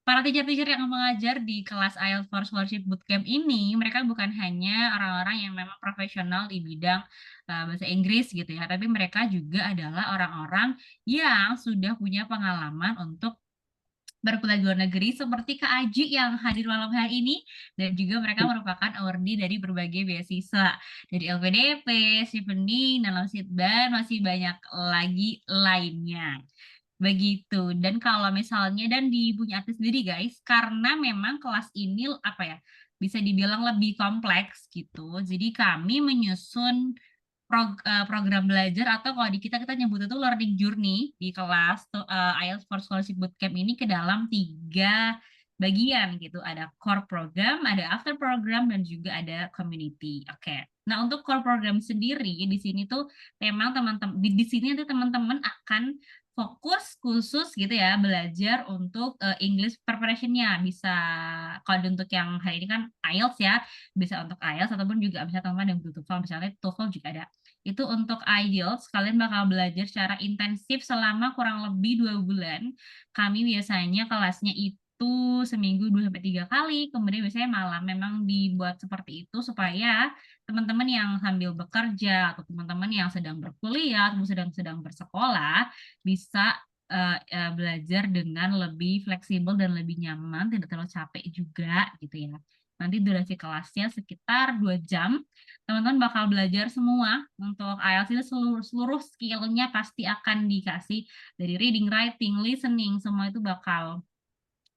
para teacher-teacher yang mengajar di kelas IELTS for Scholarship Bootcamp ini, mereka bukan hanya orang-orang yang memang profesional di bidang bahasa Inggris gitu ya, tapi mereka juga adalah orang-orang yang sudah punya pengalaman untuk berkuliah di luar negeri seperti Kak Aji yang hadir malam hari ini, dan juga mereka merupakan awardee dari berbagai beasiswa dari LPDP, Chevening, dan masih banyak lagi lainnya. Begitu. Dan kalau misalnya dan di Bumi Arti sendiri guys, karena memang kelas ini apa ya, bisa dibilang lebih kompleks gitu. Jadi kami menyusun program belajar atau kalau di kita nyebut itu learning journey di kelas IELTS for Scholarship Bootcamp ini ke dalam 3 bagian gitu. Ada core program, ada after program, dan juga ada community. Oke. Nah, untuk core program sendiri di sini tuh memang teman-teman di sini nanti teman-teman akan fokus khusus gitu ya belajar untuk English preparation-nya. Bisa kalau untuk yang hari ini kan IELTS ya, bisa untuk IELTS ataupun juga misalnya teman-teman yang butuh TOEFL, misalnya TOEFL juga ada. Itu untuk IELTS kalian bakal belajar secara intensif selama kurang lebih 2 bulan. Kami biasanya kelasnya itu seminggu 2-3 kali, kemudian biasanya malam. Memang dibuat seperti itu supaya teman-teman yang sambil bekerja atau teman-teman yang sedang berkuliah atau sedang bersekolah bisa belajar dengan lebih fleksibel dan lebih nyaman, tidak terlalu capek juga gitu ya. Nanti durasi kelasnya sekitar 2 jam. Teman-teman bakal belajar semua untuk IELTS itu seluruh skill-nya pasti akan dikasih dari reading, writing, listening, semua itu bakal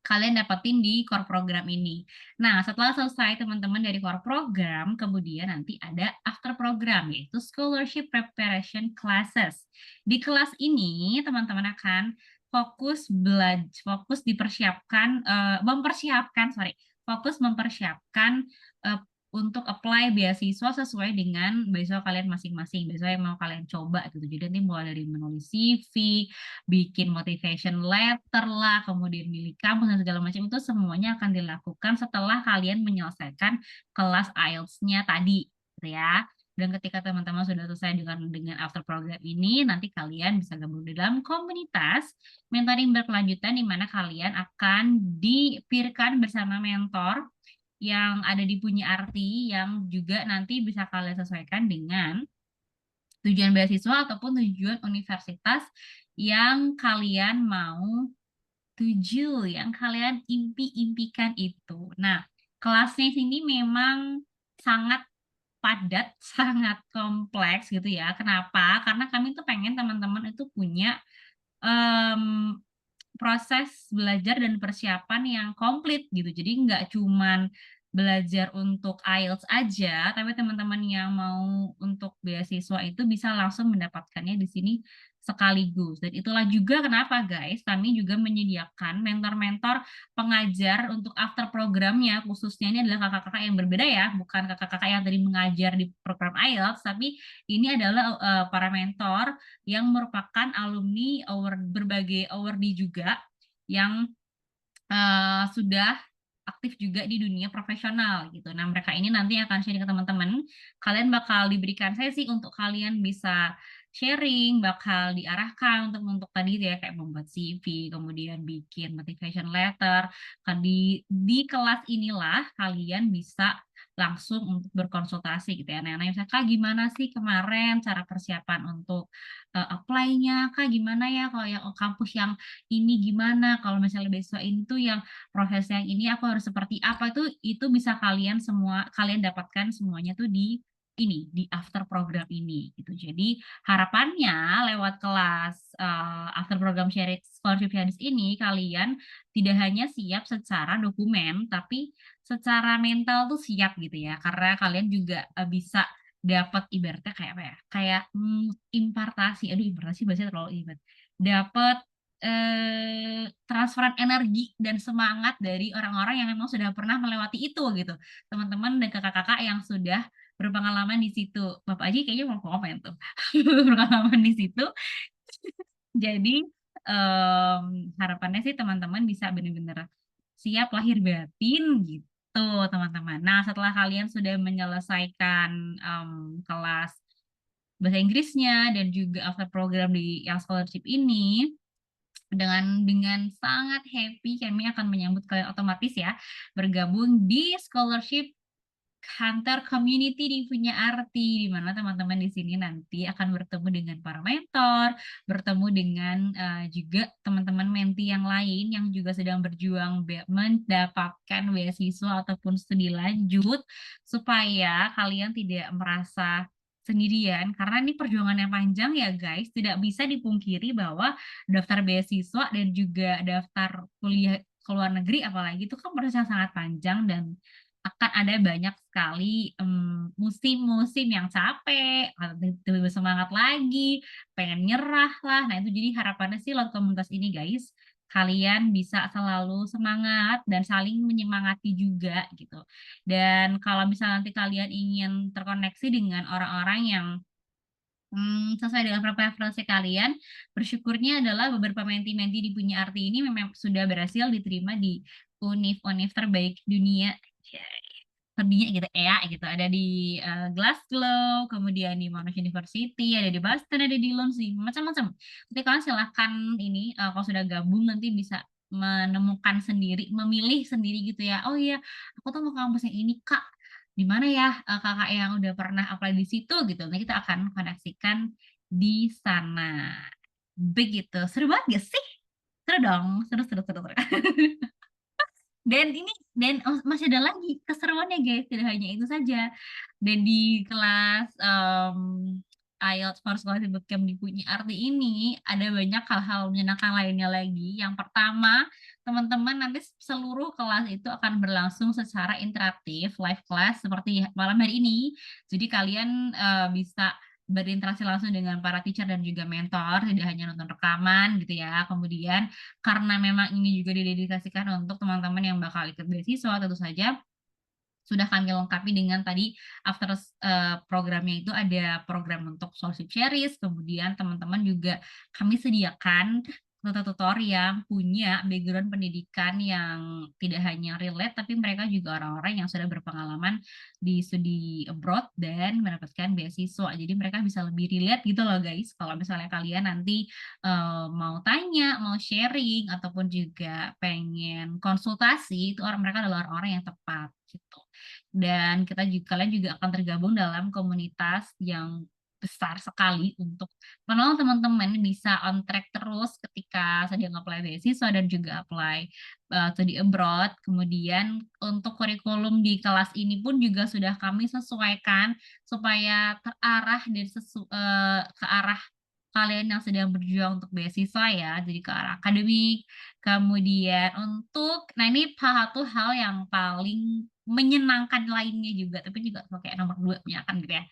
kalian dapetin di core program ini. Nah, setelah selesai teman-teman dari core program, kemudian nanti ada after program, yaitu scholarship preparation classes. Di kelas ini, teman-teman akan fokus mempersiapkan untuk apply beasiswa sesuai dengan beasiswa kalian masing-masing, beasiswa yang mau kalian coba gitu. Jadi nanti mulai dari menulis CV, bikin motivation letter lah, kemudian milih kampus dan segala macam itu semuanya akan dilakukan setelah kalian menyelesaikan kelas IELTS-nya tadi, gitu ya. Dan ketika teman-teman sudah selesai dengan after program ini, nanti kalian bisa gabung di dalam komunitas mentoring berkelanjutan di mana kalian akan dipirkan bersama mentor yang ada di Punya Arti yang juga nanti bisa kalian sesuaikan dengan tujuan beasiswa ataupun tujuan universitas yang kalian mau tuju, yang kalian impikan itu. Nah, kelasnya sini memang sangat padat, sangat kompleks gitu ya. Kenapa? Karena kami tuh pengen teman-teman itu punya proses belajar dan persiapan yang komplit gitu. Jadi nggak cuman belajar untuk IELTS aja, tapi teman-teman yang mau untuk beasiswa itu bisa langsung mendapatkannya di sini sekaligus. Dan itulah juga kenapa guys, kami juga menyediakan mentor-mentor pengajar untuk after programnya, khususnya ini adalah kakak-kakak yang berbeda ya, bukan kakak-kakak yang tadi mengajar di program IELTS, tapi ini adalah para mentor yang merupakan alumni berbagai awardee juga yang sudah aktif juga di dunia profesional gitu. Nah, mereka ini nanti akan sharing ke teman-teman. Kalian bakal diberikan sesi untuk kalian bisa sharing, bakal diarahkan untuk tadi ya kayak membuat CV, kemudian bikin motivation letter. Di kelas inilah kalian bisa langsung untuk berkonsultasi gitu ya. Nah, misalnya Kak gimana sih kemarin cara persiapan untuk apply-nya, Kak gimana ya kalau yang kampus yang ini gimana, kalau misalnya besok itu yang proses yang ini aku harus seperti apa, itu bisa kalian dapatkan semuanya tuh di after program ini gitu. Jadi harapannya lewat kelas after program scholarship series ini kalian tidak hanya siap secara dokumen tapi secara mental tuh siap gitu ya, karena kalian juga bisa dapat ibaratnya kayak apa ya, kayak impartasi bahasanya terlalu ibarat, dapat transferan energi dan semangat dari orang-orang yang memang sudah pernah melewati itu gitu, teman-teman dan kakak-kakak yang sudah berpengalaman di situ. Bapak Haji kayaknya mau komen tuh berpengalaman di situ. Jadi harapannya sih teman-teman bisa benar-benar siap lahir batin gitu teman-teman. Nah, setelah kalian sudah menyelesaikan kelas bahasa Inggrisnya dan juga after program di yang scholarship ini, dengan sangat happy kami akan menyambut kalian otomatis ya bergabung di scholarship Hunter Community di Punya Arti, di mana teman-teman di sini nanti akan bertemu dengan para mentor, bertemu dengan juga teman-teman menti yang lain yang juga sedang berjuang mendapatkan beasiswa ataupun studi lanjut, supaya kalian tidak merasa sendirian karena ini perjuangan yang panjang ya guys. Tidak bisa dipungkiri bahwa daftar beasiswa dan juga daftar kuliah ke luar negeri apalagi itu kan proses yang sangat panjang dan akan ada banyak sekali musim-musim yang capek, atau tiba-tiba semangat lagi, pengen nyerah lah. Nah itu jadi harapannya sih lewat komunitas ini guys, kalian bisa selalu semangat dan saling menyemangati juga gitu. Dan kalau misalnya nanti kalian ingin terkoneksi dengan orang-orang yang sesuai dengan preferensi kalian, bersyukurnya adalah beberapa menti-menti di Punya Arti ini memang sudah berhasil diterima di univ-univ terbaik dunia. Terdunia gitu ya gitu, ada di Glasgow, kemudian di Monash University, ada di Boston, ada di London, macam-macam. Nanti kalian silahkan ini kalau sudah gabung nanti bisa menemukan sendiri, memilih sendiri gitu ya. Oh iya, aku tuh mau kampus yang ini Kak. Di mana ya kakak yang udah pernah apply di situ gitu. Nanti kita akan koneksikan di sana. Begitu. Seru banget gak sih? Seru dong. Seru, seru, seru, seru. Masih ada lagi keseruannya guys, tidak hanya itu saja. Dan di kelas IELTS for Scholarship Bootcamp di Punya Arti ini ada banyak hal-hal menyenangkan lainnya lagi. Yang pertama, teman-teman nanti seluruh kelas itu akan berlangsung secara interaktif, live class seperti malam hari ini. Jadi kalian bisa berinteraksi langsung dengan para teacher dan juga mentor, tidak hanya nonton rekaman gitu ya. Kemudian karena memang ini juga didedikasikan untuk teman-teman yang bakal ikut beasiswa, tentu saja sudah kami lengkapi dengan tadi after programnya itu ada program untuk scholarship series, kemudian teman-teman juga kami sediakan tutor yang punya background pendidikan yang tidak hanya relate, tapi mereka juga orang-orang yang sudah berpengalaman di studi abroad dan mendapatkan beasiswa. Jadi mereka bisa lebih relate gitu loh guys. Kalau misalnya kalian nanti mau tanya, mau sharing, ataupun juga pengen konsultasi, itu mereka adalah orang-orang yang tepat gitu. Dan kalian juga akan tergabung dalam komunitas yang besar sekali untuk menolong teman-teman bisa on track terus ketika sedang apply beasiswa dan juga apply studi abroad. Kemudian untuk kurikulum di kelas ini pun juga sudah kami sesuaikan supaya terarah dan ke arah kalian yang sedang berjuang untuk beasiswa ya, jadi ke arah akademik. Kemudian nah ini satu hal yang paling menyenangkan lainnya juga, tapi juga kayak nomor 2 menyenangkan gitu ya.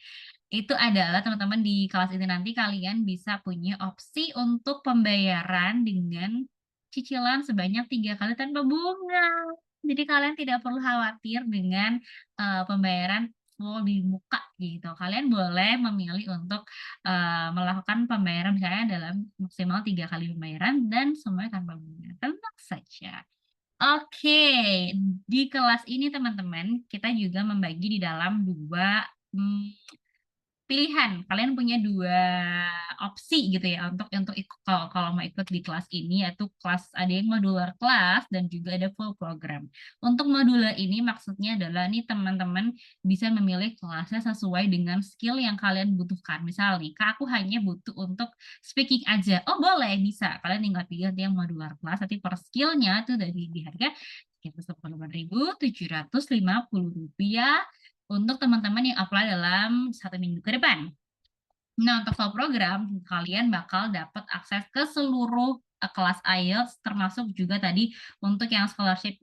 Itu adalah teman-teman di kelas ini nanti kalian bisa punya opsi untuk pembayaran dengan cicilan sebanyak 3 kali tanpa bunga. Jadi kalian tidak perlu khawatir dengan pembayaran full di muka gitu. Kalian boleh memilih untuk melakukan pembayaran misalnya dalam maksimal 3 kali pembayaran dan semuanya tanpa bunga. Tenang saja. Oke, di kelas ini teman-teman kita juga membagi di dalam 2 pilihan. Kalian punya 2 opsi gitu ya untuk ikut kalau mau ikut di kelas ini, yaitu kelas ada yang modular kelas dan juga ada full program. Untuk modular ini maksudnya adalah nih teman-teman bisa memilih kelasnya sesuai dengan skill yang kalian butuhkan. Misal nih, Kak, aku hanya butuh untuk speaking aja. Oh boleh, bisa. Kalian tinggal pilih yang modular kelas, tapi per skillnya tuh dari di harga Rp750 untuk teman-teman yang apply dalam 1 minggu ke depan. Nah, untuk full program, kalian bakal dapat akses ke seluruh kelas IELTS, termasuk juga tadi untuk yang scholarship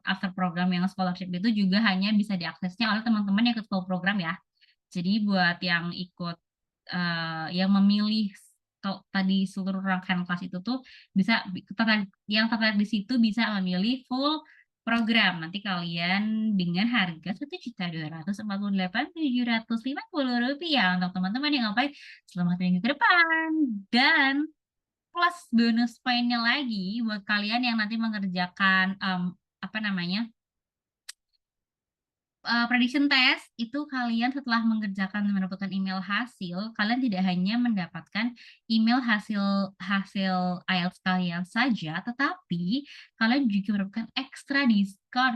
after program yang scholarship itu juga hanya bisa diaksesnya oleh teman-teman yang ikut full program ya. Jadi buat yang ikut, yang memilih tadi seluruh rangkaian kelas itu tuh bisa yang tertarik di situ bisa memilih full program. Nanti kalian dengan harga Rp1.248.750 untuk teman-teman yang apply selama 1 minggu ke depan. Dan plus bonus poinnya lagi buat kalian yang nanti mengerjakan prediction test itu kalian setelah mengerjakan dan mendapatkan email hasil, kalian tidak hanya mendapatkan email hasil IELTS kalian saja, tetapi kalian juga mendapatkan ekstra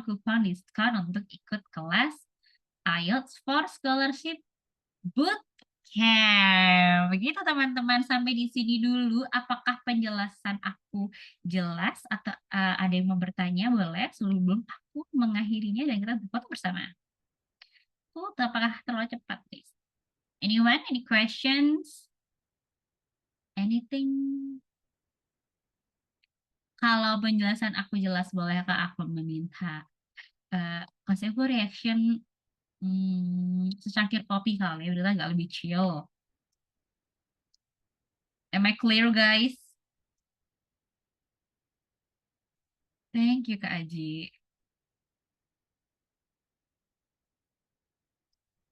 kupon diskon untuk ikut kelas IELTS for Scholarship Bootcamp. Begitu teman-teman, sampai di sini dulu. Apakah penjelasan aku jelas atau ada yang mau bertanya? Boleh sebelum aku mengakhirinya dan kita berfoto bersama. Apakah terlalu cepat, guys? Anyone? Any questions? Anything? Kalau penjelasan aku jelas, bolehkah aku meminta kasih aku reaction secangkir kopi kali ya, udah agak lebih chill. Am I clear, guys? Thank you, Kak Aji.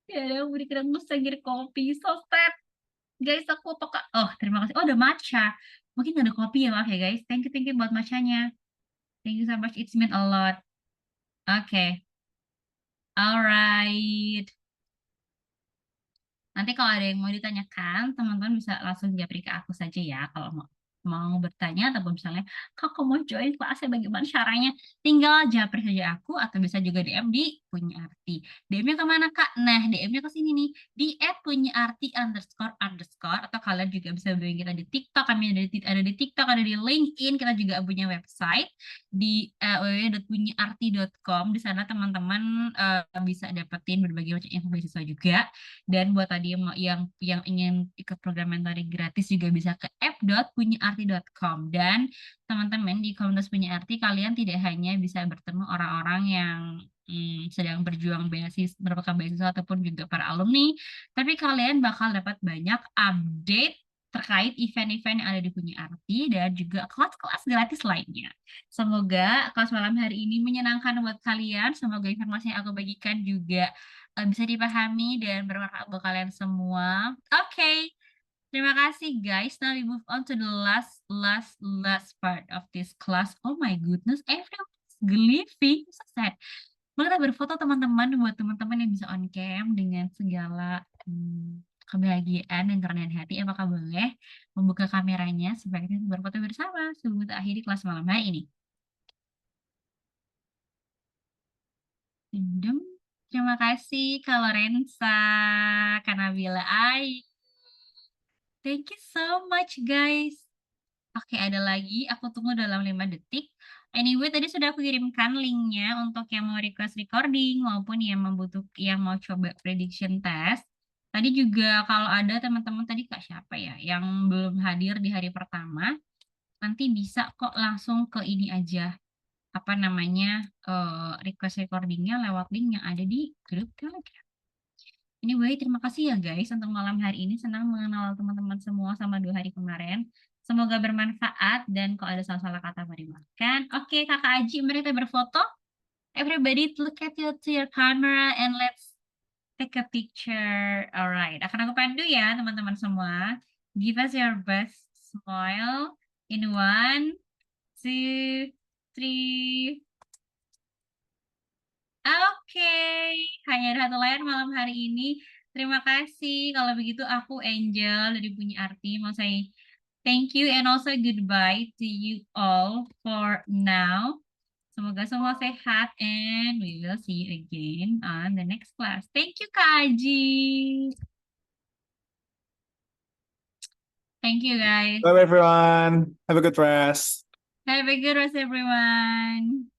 Ya, ada yang berikan secangkir kopi. So sad. Guys, aku apakah... Oh, terima kasih. Oh, ada matcha. Mungkin nggak ada kopi ya, maaf ya, guys. Thank you buat matchanya. Thank you so much. It's meant a lot. Oke. Alright. Nanti kalau ada yang mau ditanyakan, teman-teman bisa langsung japri ke aku saja ya. Kalau mau bertanya ataupun misalnya, kakak mau join kelasnya bagaimana caranya? Tinggal japri saja aku atau bisa juga DM di Punya Arti. DM-nya kemana, Kak? Nah, DM-nya ke sini nih. Di @punyaarti__, atau kalian juga bisa hubungi kita di TikTok. Kami ada di TikTok, ada di LinkedIn. Kita juga punya website di www.punyaarti.com. Di sana teman-teman bisa dapetin berbagai macam info beasiswa juga. Dan buat tadi yang ingin ikut program mentoring gratis juga bisa ke app.punyaarti.com. Dan teman-teman di komunitas Punya Arti, kalian tidak hanya bisa bertemu orang-orang yang sedang berjuang mendapatkan beasiswa ataupun juga para alumni, tapi kalian bakal dapat banyak update terkait event-event yang ada di Punya Arti dan juga kelas-kelas gratis lainnya. Semoga kelas malam hari ini menyenangkan buat kalian. Semoga informasi yang aku bagikan juga bisa dipahami dan bermanfaat buat kalian semua. Oke, terima kasih guys. Now we move on to the last part of this class. Oh my goodness, everyone's leaving. So sad. Boleh kita berfoto teman-teman buat teman-teman yang bisa on cam dengan segala kebahagiaan dan kerendahan hati. Apakah boleh membuka kameranya supaya kita berfoto bersama sebelum kita akhiri kelas malam hari ini? Terima kasih Kak Lorenza, Kak Nabila Ai. Thank you so much guys. Oke, ada lagi. Aku tunggu dalam 5 detik. Anyway, tadi sudah aku kirimkan linknya untuk yang mau request recording maupun yang mau coba prediction test. Tadi juga kalau ada teman-teman tadi Kak siapa ya yang belum hadir di hari pertama, nanti bisa kok langsung ke ini aja. Apa namanya? Request recordingnya lewat link yang ada di grup Telegram. Anyway, terima kasih ya guys untuk malam hari ini. Senang mengenal teman-teman semua sama 2 hari kemarin. Semoga bermanfaat dan kalau ada salah-salah kata mari maafkan. Oke, Kakak Aji, mari kita berfoto. Everybody look at to your camera and let's take a picture. Alright, akan aku pandu ya teman-teman semua. Give us your best smile in 1, 2, 3. Oke, hanya ada satu layar malam hari ini. Terima kasih. Kalau begitu aku Angel dari Punya Arti mau say thank you and also goodbye to you all for now. Semoga semua sehat and we will see you again on the next class. Thank you Kak Aji. Thank you guys. Bye everyone. Have a good rest. Have a good rest everyone.